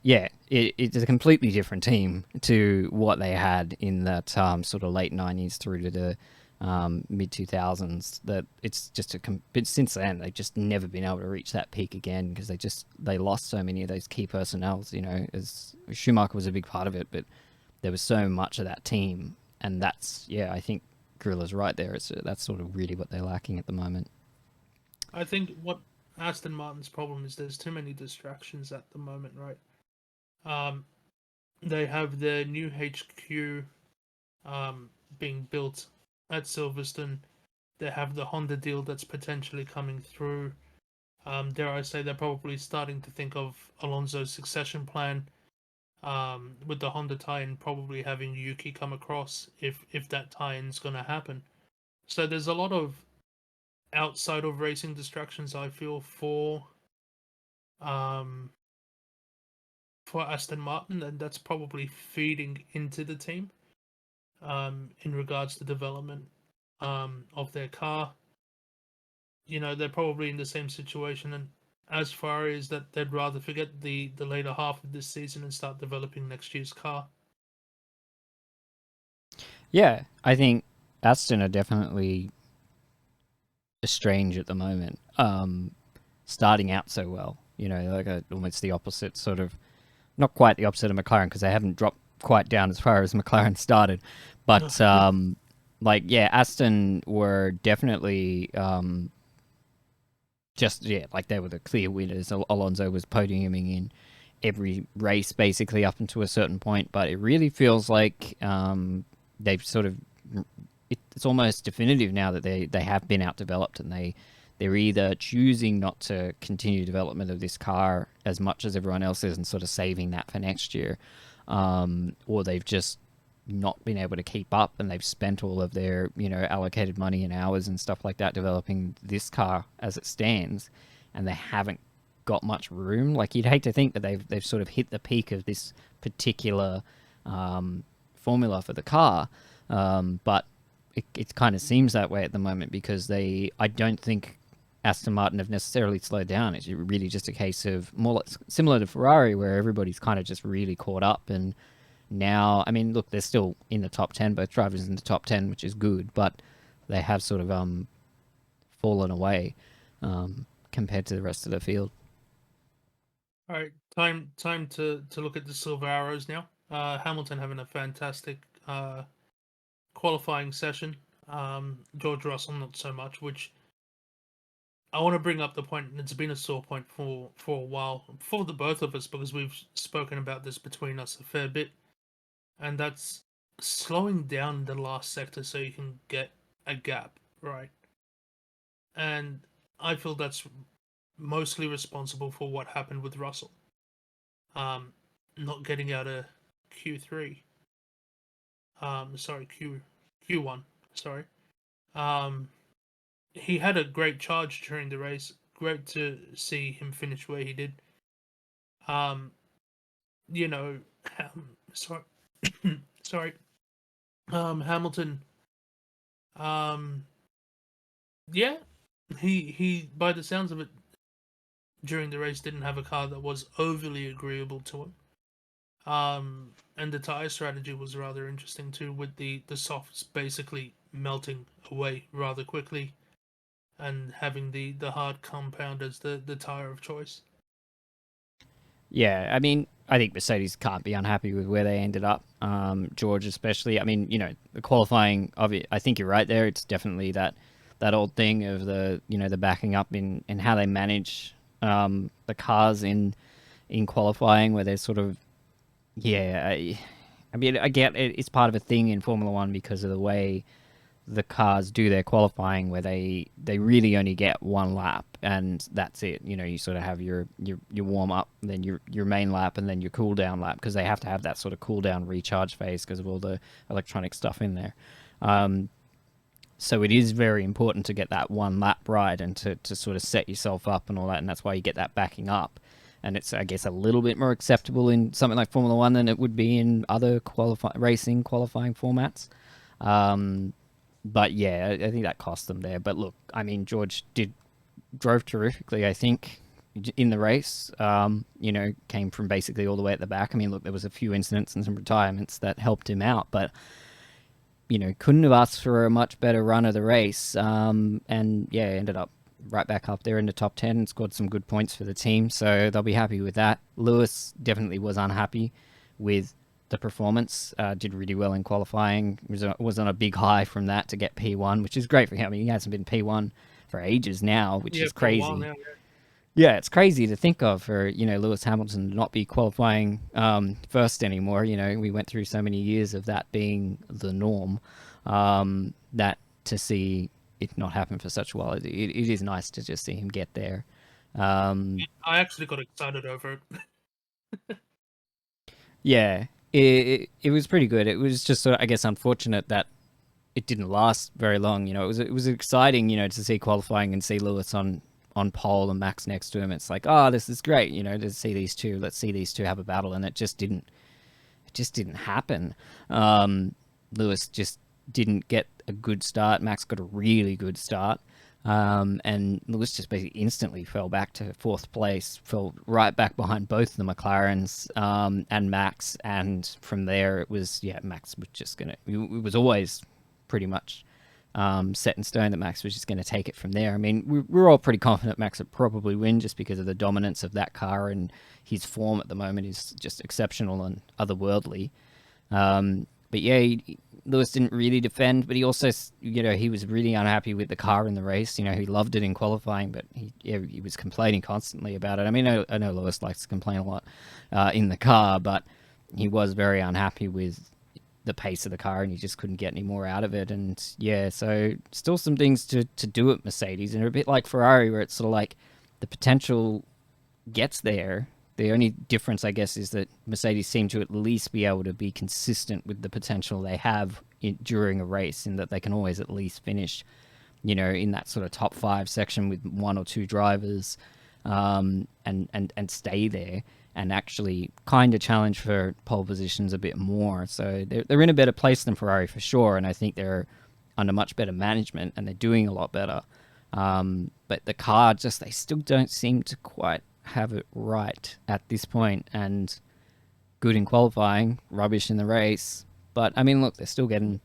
yeah, it's a completely different team to what they had in that sort of late '90s through to the mid 2000s. That it's just but since then they've just never been able to reach that peak again because they lost so many of those key personnels. You know, as Schumacher was a big part of it, but there was so much of that team, and that's yeah, I think Gorilla's right there. That's sort of really what they're lacking at the moment. I think what Aston Martin's problem is there's too many distractions at the moment, right? Um, they have their new HQ being built at Silverstone. They have the Honda deal that's potentially coming through. Dare I say, they're probably starting to think of Alonso's succession plan, with the Honda tie-in, probably having Yuki come across if that tie-in's going to happen. So there's a lot of outside of racing distractions, I feel, um, for Aston Martin, and that's probably feeding into the team in regards to development of their car. You know, they're probably in the same situation, and as far as that, they'd rather forget the later half of this season and start developing next year's car. Yeah, I think Aston are definitely strange at the moment. Starting out so well, you know, like almost the opposite sort of, not quite the opposite of McLaren because they haven't dropped quite down as far as McLaren started, but like yeah, Aston were definitely just yeah, like they were the clear winners. Alonso was podiuming in every race basically up until a certain point, but it really feels like they've sort of it's almost definitive now that they have been outdeveloped and they're either choosing not to continue development of this car as much as everyone else is and sort of saving that for next year, or they've just not been able to keep up and they've spent all of their allocated money and hours and stuff like that developing this car as it stands, and they haven't got much room. Like you'd hate to think that they've sort of hit the peak of this particular formula for the car, but it kind of seems that way at the moment because I don't think Aston Martin have necessarily slowed down. It's really just a case of similar to Ferrari, where everybody's kind of just really caught up. And now, I mean, look, they're still in the top 10, both drivers in the top 10, which is good, but they have sort of fallen away compared to the rest of the field. All right, time to look at the silver arrows now. Hamilton having a fantastic qualifying session. George Russell not so much, which I want to bring up the point. It's been a sore point for a while for the both of us because we've spoken about this between us a fair bit, and that's slowing down the last sector so you can get a gap, right? and I feel that's mostly responsible for what happened with Russell. Not getting out of Q3. Sorry, Q1. Sorry. Um, he had a great charge during the race. Great to see him finish where he did. Um, you know, sorry, sorry. Hamilton. Um, yeah, he by the sounds of it, during the race didn't have a car that was overly agreeable to him. And the tire strategy was rather interesting too, with the softs basically melting away rather quickly, and having the hard compound as the tire of choice. Yeah, I mean, I think Mercedes can't be unhappy with where they ended up. George, especially. I mean, the qualifying of it. I think you're right there. It's definitely that old thing of the backing up in how they manage the cars in qualifying, where they're sort of I mean, I get it, it's part of a thing in Formula One because of the way the cars do their qualifying, where they really only get one lap and that's it. You sort of have your warm up, then your main lap, and then your cool down lap, because they have to have that sort of cool down recharge phase because of all the electronic stuff in there. So it is very important to get that one lap right and to sort of set yourself up and all that, and that's why you get that backing up. And it's, I guess, a little bit more acceptable in something like Formula One than it would be in other racing qualifying formats. But yeah, I think that cost them there. But look, I mean, George drove terrifically, I think, in the race. Came from basically all the way at the back. I mean, look, there was a few incidents and some retirements that helped him out, but couldn't have asked for a much better run of the race. And yeah, ended up right back up there in the top 10 and scored some good points for the team. So they'll be happy with that. Lewis definitely was unhappy with the performance. Did really well in qualifying. Was on a big high from that to get P1, which is great for him. I mean, he hasn't been P1 for ages now, which is crazy. For a while now, yeah, it's crazy to think of for, Lewis Hamilton to not be qualifying first anymore. We went through so many years of that being the norm, that to see it not happen for such a while, it is nice to just see him get there. I actually got excited over it. Yeah, it was pretty good. It was just sort of, I guess, unfortunate that it didn't last very long. It was exciting, to see qualifying and see Lewis on pole and Max next to him. It's like, oh, this is great, to see these two. Let's see these two have a battle, and it just didn't happen. Lewis just didn't get a good start. Max got a really good start. And Lewis just basically instantly fell back to fourth place, fell right back behind both the McLarens and Max. And from there, it was, Max was just it was always pretty much set in stone that Max was just going to take it from there. I mean, we're all pretty confident Max would probably win just because of the dominance of that car, and his form at the moment is just exceptional and otherworldly. But yeah, Lewis didn't really defend, but he also, he was really unhappy with the car in the race. He loved it in qualifying, but he was complaining constantly about it. I mean, I know Lewis likes to complain a lot in the car, but he was very unhappy with the pace of the car, and he just couldn't get any more out of it. And yeah, so still some things to do at Mercedes, and a bit like Ferrari, where it's sort of like the potential gets there. The only difference, I guess, is that Mercedes seem to at least be able to be consistent with the potential they have during a race, in that they can always at least finish, in that sort of top 5 section with 1 or 2 drivers, and stay there and actually kind of challenge for pole positions a bit more. So they're in a better place than Ferrari for sure, and I think they're under much better management and they're doing a lot better. But the car they still don't seem to quite have it right at this point, and good in qualifying, rubbish in the race. But I mean, look, they're still getting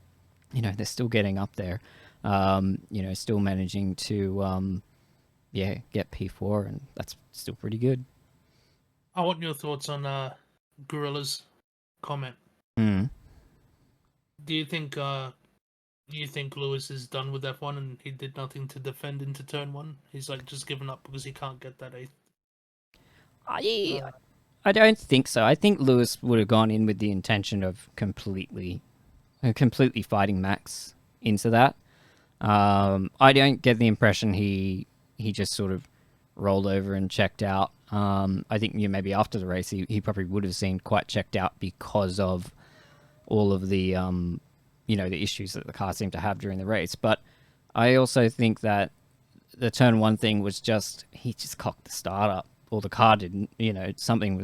up there, still managing to get P4, and that's still pretty good. I want your thoughts on Gorilla's comment. Mm. Do you think Lewis is done with F1 and he did nothing to defend into turn 1? He's like just given up because he can't get that 8th. I don't think so. I think Lewis would have gone in with the intention of completely fighting Max into that. I don't get the impression he just sort of rolled over and checked out. I think maybe after the race he probably would have seemed quite checked out because of all of the the issues that the car seemed to have during the race. But I also think that the turn one thing was just he just cocked the start up, or the car didn't. Something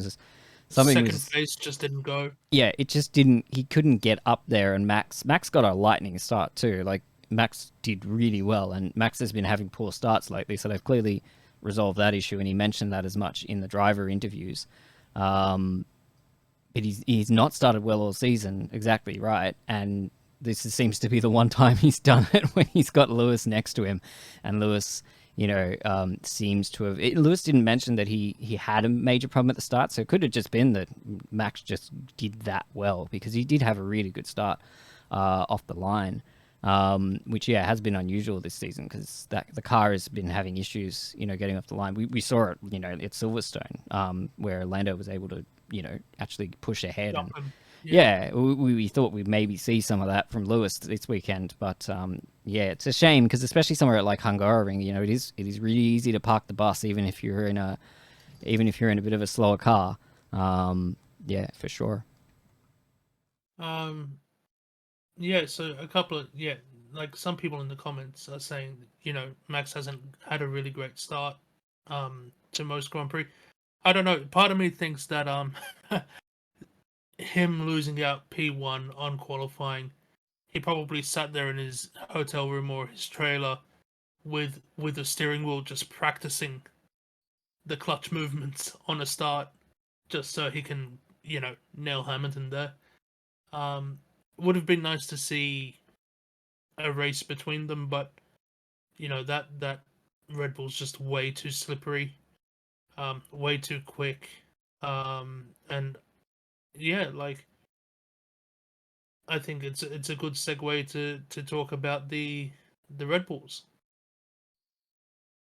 Second was phase just didn't go. yeah, it just didn't. He couldn't get up there, and Max got a lightning start too. Like Max did really well, and Max has been having poor starts lately, so they've clearly resolved that issue, and he mentioned that as much in the driver interviews. But he's not started well all season, exactly right, and seems to be the one time he's done it when he's got Lewis next to him, and Lewis, seems to have. Lewis didn't mention that he had a major problem at the start, so it could have just been that Max just did that well because he did have a really good start off the line, which has been unusual this season because the car has been having issues, getting off the line. We saw it, at Silverstone, where Lando was able to, actually push ahead. Stop And him. we thought we'd maybe see some of that from Lewis this weekend, but it's a shame because especially somewhere like Hungary, it is really easy to park the bus even if you're in a bit of a slower car. For sure. So a couple of like some people in the comments are saying, Max hasn't had a really great start to most Grand Prix. I don't know. Part of me thinks that him losing out P1 on qualifying, he probably sat there in his hotel room or his trailer with a steering wheel just practicing the clutch movements on a start just so he can, nail Hamilton there. Would have been nice to see a race between them, but that Red Bull's just way too slippery, way too quick, and like I think it's a good segue to talk about the Red Bulls.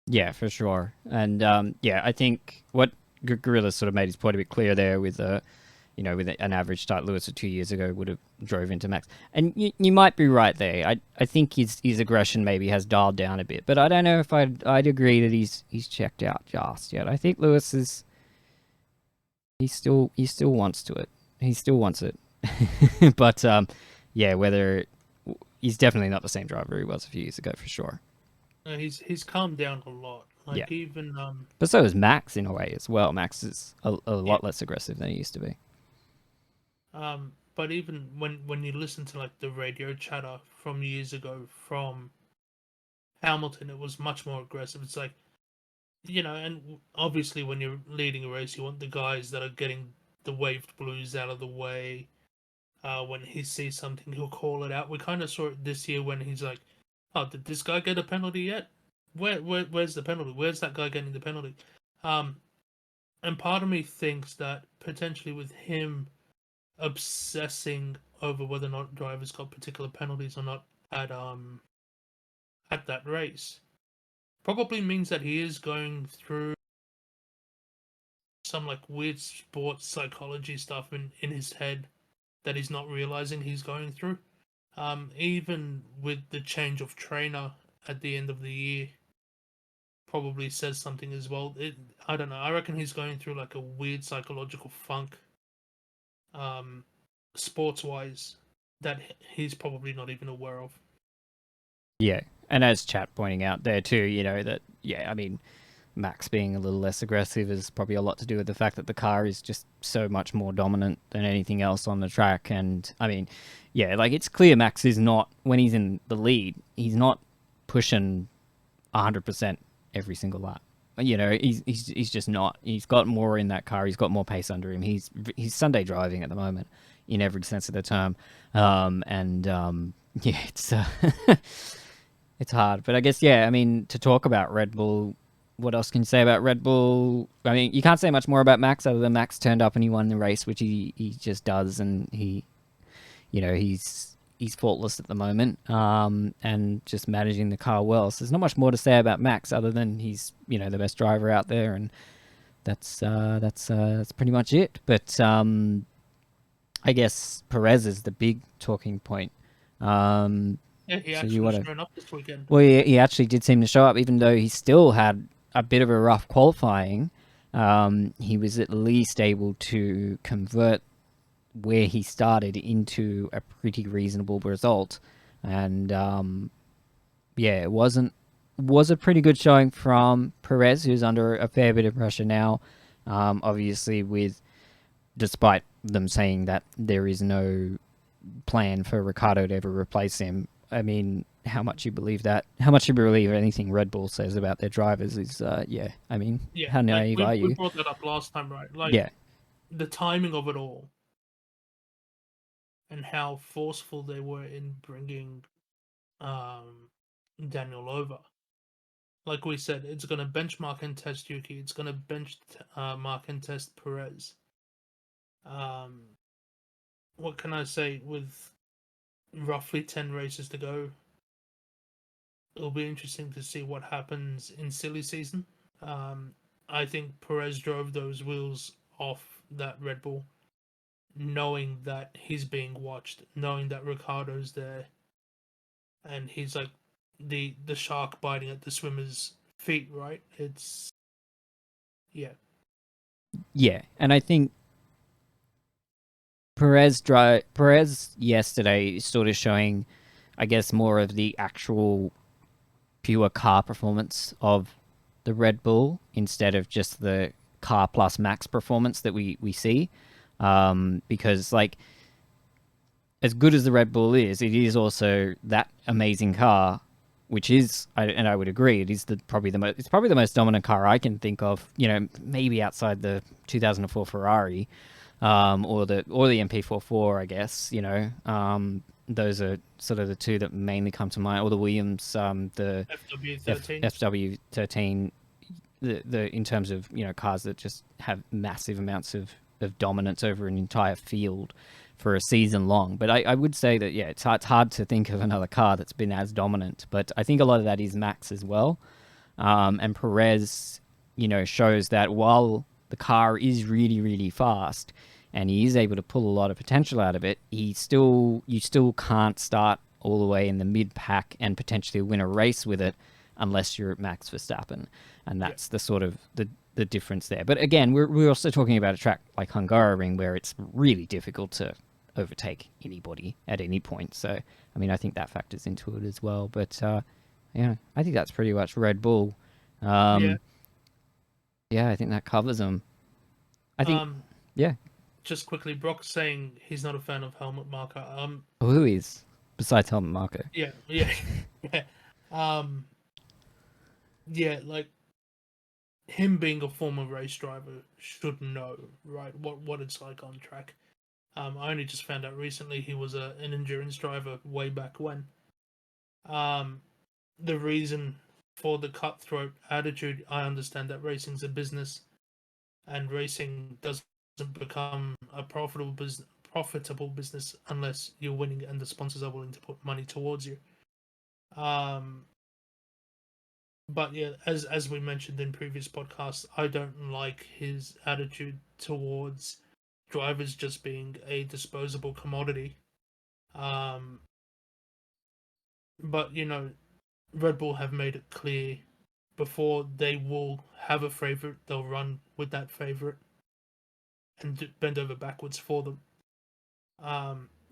Yeah, for sure. And I think what Gorilla sort of made his point a bit clear there with with an average start Lewis of 2 years ago would have drove into Max. And you might be right there. I think his aggression maybe has dialed down a bit, but I don't know if I'd agree that he's checked out just yet. I think Lewis is he still wants to it. He still wants it. But whether he's definitely not the same driver he was a few years ago for sure. He's calmed down a lot. Like even But so is Max in a way as well. Max is a lot less aggressive than he used to be. But even when you listen to like the radio chatter from years ago from Hamilton, it was much more aggressive. It's like, and obviously when you're leading a race, you want the guys that are getting the waved blues out of the way. When he sees something, he'll call it out. We kind of saw it this year when he's like, "Oh, did this guy get a penalty yet? Where's the penalty? Where's that guy getting the penalty?" And part of me thinks that potentially with him obsessing over whether or not drivers got particular penalties or not at that race probably means that he is going through some like weird sports psychology stuff in his head that he's not realizing he's going through. Even with the change of trainer at the end of the year, probably says something as well. I don't know. I reckon he's going through like a weird psychological funk, sports wise, that he's probably not even aware of. Yeah, and as Chat pointing out there too, that I mean, Max being a little less aggressive is probably a lot to do with the fact that the car is just so much more dominant than anything else on the track. And I mean, like it's clear Max is not, when he's in the lead, he's not pushing 100% every single lap. He's just not. He's got more in that car. He's got more pace under him. He's Sunday driving at the moment in every sense of the term. It's it's hard. But I guess I mean, to talk about Red Bull, what else can you say about Red Bull? I mean, you can't say much more about Max other than Max turned up and he won the race, which he just does, and he's faultless at the moment, and just managing the car well. So there's not much more to say about Max other than he's the best driver out there, and that's pretty much it. But I guess Perez is the big talking point. Yeah, he So you actually want to? shown up this weekend. Well, he actually did seem to show up, even though he still had a bit of a rough qualifying. He was at least able to convert where he started into a pretty reasonable result, and yeah, it was a pretty good showing from Perez, who's under a fair bit of pressure now. Obviously, with despite them saying that there is no plan for Ricardo to ever replace him. I mean, how much you believe that? How much you believe anything Red Bull says about their drivers is, yeah. I mean, Yeah, how like naive are we you? brought that up last time, right? Like Yeah, the timing of it all and how forceful they were in bringing um Daniel over. Like we said, it's going to benchmark and test Yuki. It's going to bench mark and test Perez. Um, what can I say? With roughly 10 races to go, it'll be interesting to see what happens in silly season. Um, I think Perez drove those wheels off that Red Bull, knowing that he's being watched, knowing that Ricardo's there, and he's like the shark biting at the swimmer's feet. Right? It's yeah, yeah, and I think Perez yesterday is sort of showing, I guess, more of the actual pure car performance of the Red Bull instead of just the car plus max performance that we see. Because like as good as the Red Bull is, it is also that amazing car, which is, and I would agree, it is it's probably the most dominant car I can think of. You know, maybe outside the 2004 Ferrari, or the MP44, I guess. You know, those are sort of the two that mainly come to mind, or the Williams, the FW13. FW13, the in terms of cars that just have massive amounts of dominance over an entire field for a season long. But I would say that it's hard to think of another car that's been as dominant. But I think a lot of that is Max as well, and Perez, shows that while the car is really really fast and he is able to pull a lot of potential out of it, you still can't start all the way in the mid pack and potentially win a race with it unless you're Max Verstappen, and that's the sort of the difference there. But again, we're also talking about a track like Hungary where it's really difficult to overtake anybody at any point. So I mean, I think that factors into it as well. But yeah, I think that's pretty much Red Bull. Yeah. Yeah, I think that covers them. I think yeah. Just quickly, Brock's saying he's not a fan of helmet marker. Who is besides helmet marker? Yeah, yeah. Yeah, like him being a former race driver should know, right, what it's like on track. I only just found out recently he was an endurance driver way back when. The reason for the cutthroat attitude, I understand that racing's a business, and racing doesn't become a profitable business unless you're winning and the sponsors are willing to put money towards you. But yeah, as we mentioned in previous podcasts, I don't like his attitude towards drivers just being a disposable commodity. Um, but Red Bull have made it clear before they will have a favorite, they'll run with that favorite and bend over backwards for them.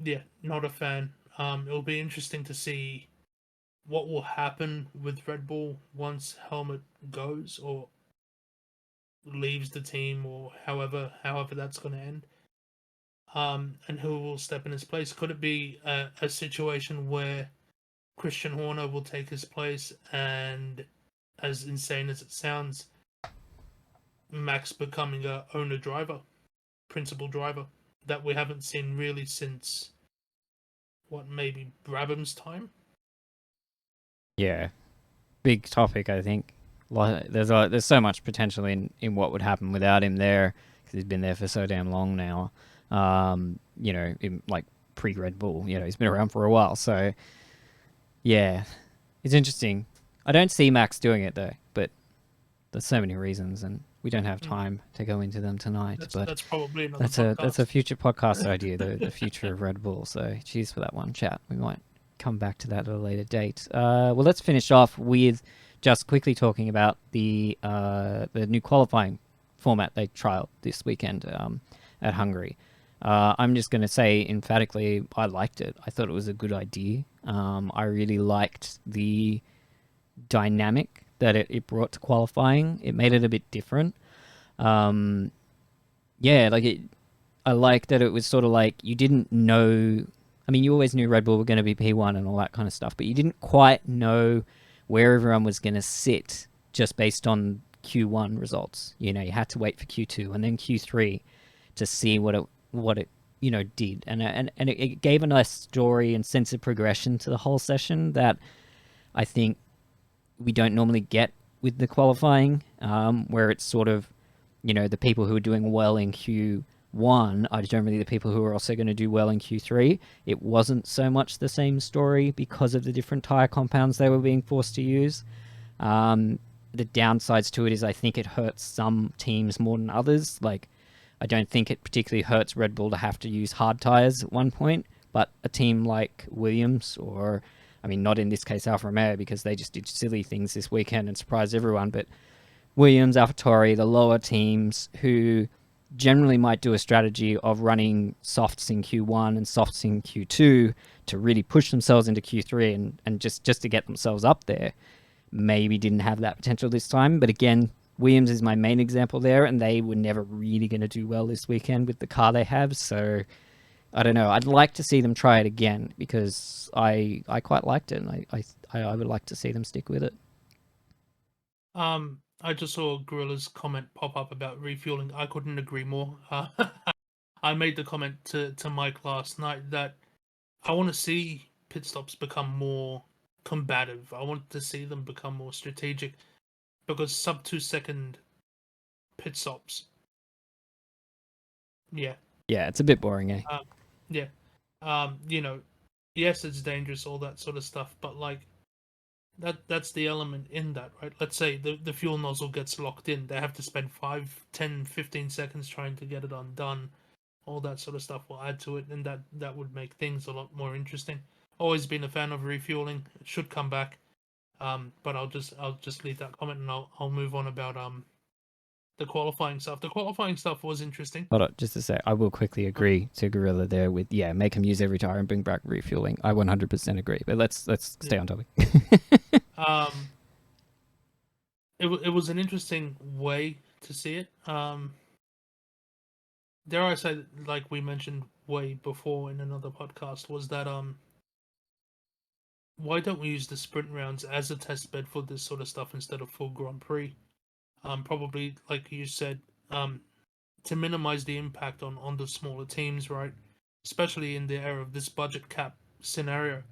Yeah, not a fan. It'll be interesting to see what will happen with Red Bull once Helmut goes or leaves the team, or however that's going to end. And who will step in his place? Could it be a situation where Christian Horner will take his place, and as insane as it sounds, Max becoming a owner driver, principal driver, that we haven't seen really since what, maybe Brabham's time? Yeah, big topic. I think there's so much potential in what would happen without him there because he's been there for so damn long now. Like pre Red Bull, he's been around for a while. So yeah, it's interesting. I don't see Max doing it though, but there's so many reasons, and we don't have time to go into them tonight. That's probably another that's podcast. a future podcast idea, the future of Red Bull. So cheers for that one, chat. We might come back to that at a later date. Well, let's finish off with just quickly talking about the new qualifying format they trialed this weekend at Hungary. I'm just going to say emphatically, I liked it. I thought it was a good idea. I really liked the dynamic that it brought to qualifying. It made it a bit different. Yeah, like I like that it was sort of like you didn't know. I mean, you always knew Red Bull were going to be P1 and all that kind of stuff, but you didn't quite know where everyone was going to sit just based on Q1 results. You know, you had to wait for Q2 and then Q3 to see what it did, and it gave a nice story and sense of progression to the whole session that I think we don't normally get with the qualifying, where it's sort of, the people who are doing well in Q1 are generally the people who are also going to do well in Q3. It wasn't so much the same story because of the different tyre compounds they were being forced to use. The downsides to it is I think it hurts some teams more than others. Like, I don't think it particularly hurts Red Bull to have to use hard tyres at one point, but a team like Williams or, I mean, not in this case Alfa Romeo because they just did silly things this weekend and surprised everyone, but Williams, AlphaTauri, the lower teams who generally might do a strategy of running softs in Q1 and softs in Q2 to really push themselves into Q3 and just to get themselves up there, maybe didn't have that potential this time. But again, Williams is my main example there, and they were never really going to do well this weekend with the car they have. So I don't know. I'd like to see them try it again because I quite liked it, and I would like to see them stick with it. I just saw Gorilla's comment pop up about refueling. I couldn't agree more. I made the comment to Mike last night that I want to see pit stops become more combative. I want to see them become more strategic because sub 2 second pit stops. Yeah. Yeah, it's a bit boring, eh? Yeah. Yes, it's dangerous, all that sort of stuff, but like that's the element in that, right? Let's say the fuel nozzle gets locked in. They have to spend 5, 10, 15 seconds trying to get it undone. All that sort of stuff will add to it, and that would make things a lot more interesting. Always been a fan of refueling. It should come back. But I'll just leave that comment and I'll move on about the qualifying stuff. The qualifying stuff was interesting. Hold on, just to say, I will quickly agree to Gorilla there with, make them use every tire and bring back refueling. I 100% agree, but let's stay on topic. It was an interesting way to see it. Dare I say, like we mentioned way before in another podcast, was that why don't we use the sprint rounds as a test bed for this sort of stuff instead of full Grand Prix? Probably, like you said, to minimize the impact on the smaller teams, right? Especially in the era of this budget cap scenario.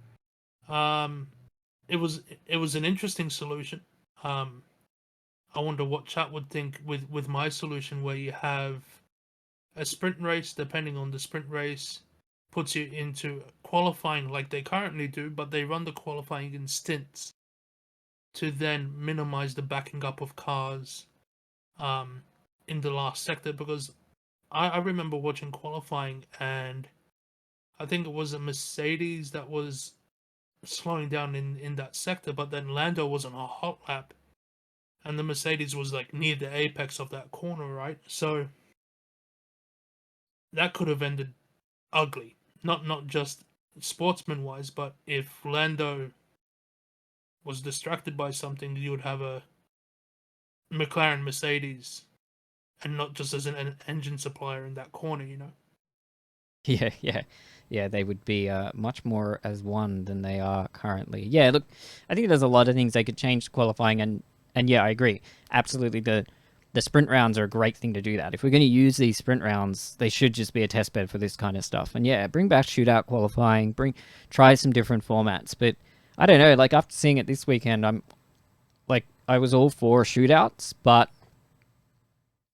It was an interesting solution. I wonder what chat would think with my solution, where you have a sprint race. Depending on the sprint race, puts you into qualifying like they currently do, but they run the qualifying in stints to then minimize the backing up of cars in the last sector. Because I remember watching qualifying, and I think it was a Mercedes that was slowing down in that sector, but then Lando was on a hot lap, and the Mercedes was like near the apex of that corner, right? So that could have ended ugly. Not just sportsman wise, but if Lando was distracted by something, you would have a McLaren Mercedes, and not just as an engine supplier in that corner, you know. Yeah. They would be much more as one than they are currently. Yeah, look, I think there's a lot of things they could change to qualifying, and yeah, I agree. Absolutely, the sprint rounds are a great thing to do that. If we're going to use these sprint rounds, they should just be a test bed for this kind of stuff. And yeah, bring back shootout qualifying, try some different formats. But I don't know, like after seeing it this weekend, I was all for shootouts, but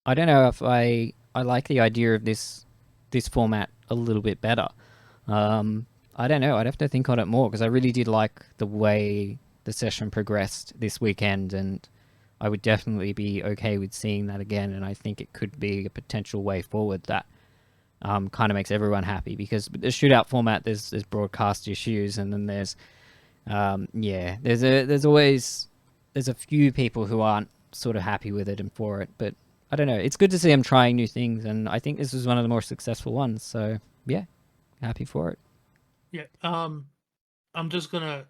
I don't know if I like the idea of this format a little bit better. I don't know. I'd have to think on it more because I really did like the way the session progressed this weekend, and I would definitely be okay with seeing that again. And I think it could be a potential way forward that kind of makes everyone happy, because with the shootout format, there's broadcast issues, and then there's there's a few people who aren't sort of happy with it and for it, but I don't know. It's good to see them trying new things, and I think this was one of the more successful ones. So yeah, happy for it. Yeah. I'm just gonna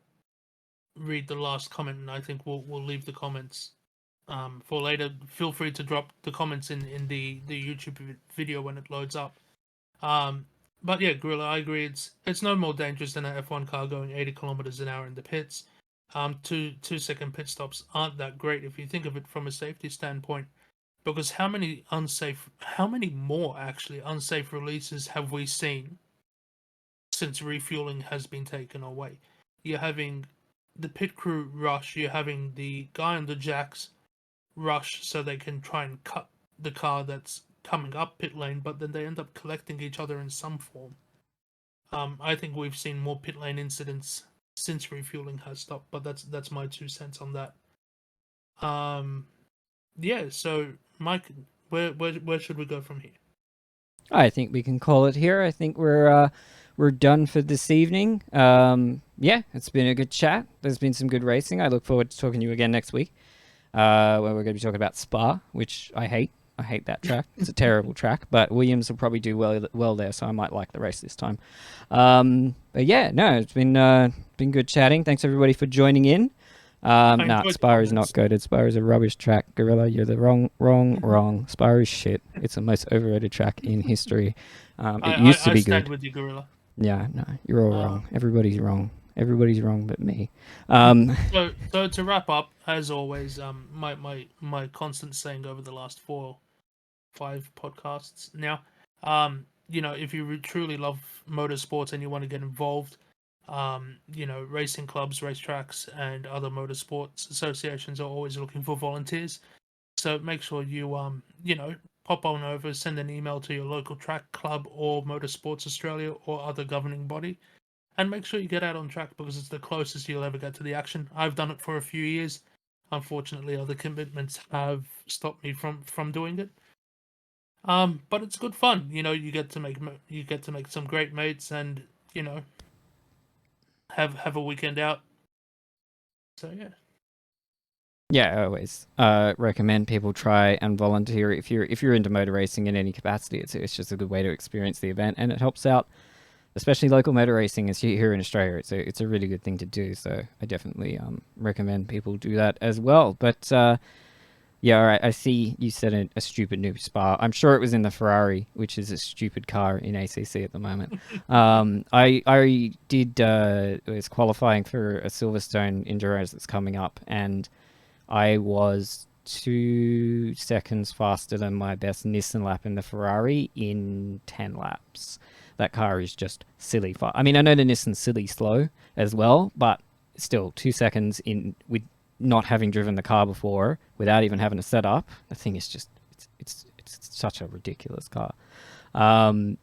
read the last comment, and I think we'll leave the comments for later. Feel free to drop the comments in the YouTube video when it loads up. But yeah, Gorilla, I agree. It's no more dangerous than an F1 car going 80 kilometers an hour in the pits. 2 second pit stops aren't that great if you think of it from a safety standpoint, because how many more actually unsafe releases have we seen since refueling has been taken away? You're having the pit crew rush, you're having the guy on the jacks rush so they can try and cut the car that's coming up pit lane, but then they end up collecting each other in some form. I think we've seen more pit lane incidents since refueling has stopped, but that's my 2 cents on that. Yeah. So, Mike, where should we go from here? I think we can call it here. I think we're done for this evening. Yeah, it's been a good chat. There's been some good racing. I look forward to talking to you again next week, where we're going to be talking about Spa, which I hate. I hate that track. It's a terrible track, but Williams will probably do well there, so I might like the race this time. But yeah, no, it's been good chatting. Thanks everybody for joining in. Spa is not goated. Spa is a rubbish track. Gorilla, you're the wrong. Spa is shit. It's the most overrated track in history. It used to be good. I stand with you, Gorilla. Yeah, no, you're all wrong. Everybody's wrong. Everybody's wrong but me. So to wrap up, as always, my constant saying over the last 4-5 podcasts now, if you truly love motorsports and you want to get involved, racing clubs, racetracks, and other motorsports associations are always looking for volunteers. So make sure you pop on over, send an email to your local track club or Motorsports Australia or other governing body, and make sure you get out on track, because it's the closest you'll ever get to the action. I've done it for a few years. Unfortunately, other commitments have stopped me from doing it. But it's good fun. You get to make some great mates, and have a weekend out. So yeah. Yeah, I always recommend people try and volunteer if you're into motor racing in any capacity. It's just a good way to experience the event, and it helps out, especially local motor racing as here in Australia. It's a really good thing to do. So I definitely recommend people do that as well. But yeah, all right. I see you said a stupid new Spa. I'm sure it was in the Ferrari, which is a stupid car in ACC at the moment. I did was qualifying for a Silverstone Endurance that's coming up, and I was 2 seconds faster than my best Nissan lap in the Ferrari in 10 laps. That car is just silly fast. I mean, I know the Nissan's silly slow as well, but still 2 seconds in with not having driven the car before, without even having a setup. The thing is just it's such a ridiculous car. The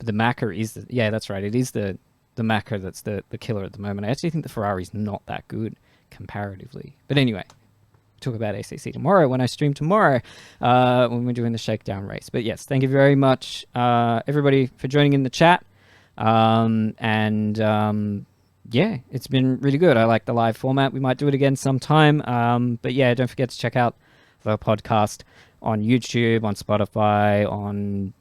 Macca is that's right. It is the Macca that's the killer at the moment. I actually think the Ferrari's not that good comparatively. But anyway, talk about ACC tomorrow when I stream tomorrow, when we're doing the shakedown race. But yes, thank you very much, everybody, for joining in the chat. Yeah, it's been really good. I like the live format. We might do it again sometime. But yeah, don't forget to check out the podcast on YouTube, on Spotify, on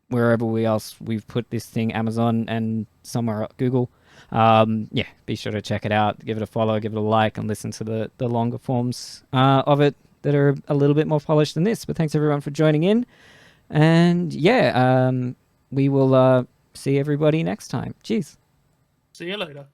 wherever we've put this thing, Amazon, and somewhere Google. Yeah, be sure to check it out, give it a follow, give it a like, and listen to the longer forms of it that are a little bit more polished than this. But thanks everyone for joining in, and yeah, we will see everybody next time. Cheers. See you later.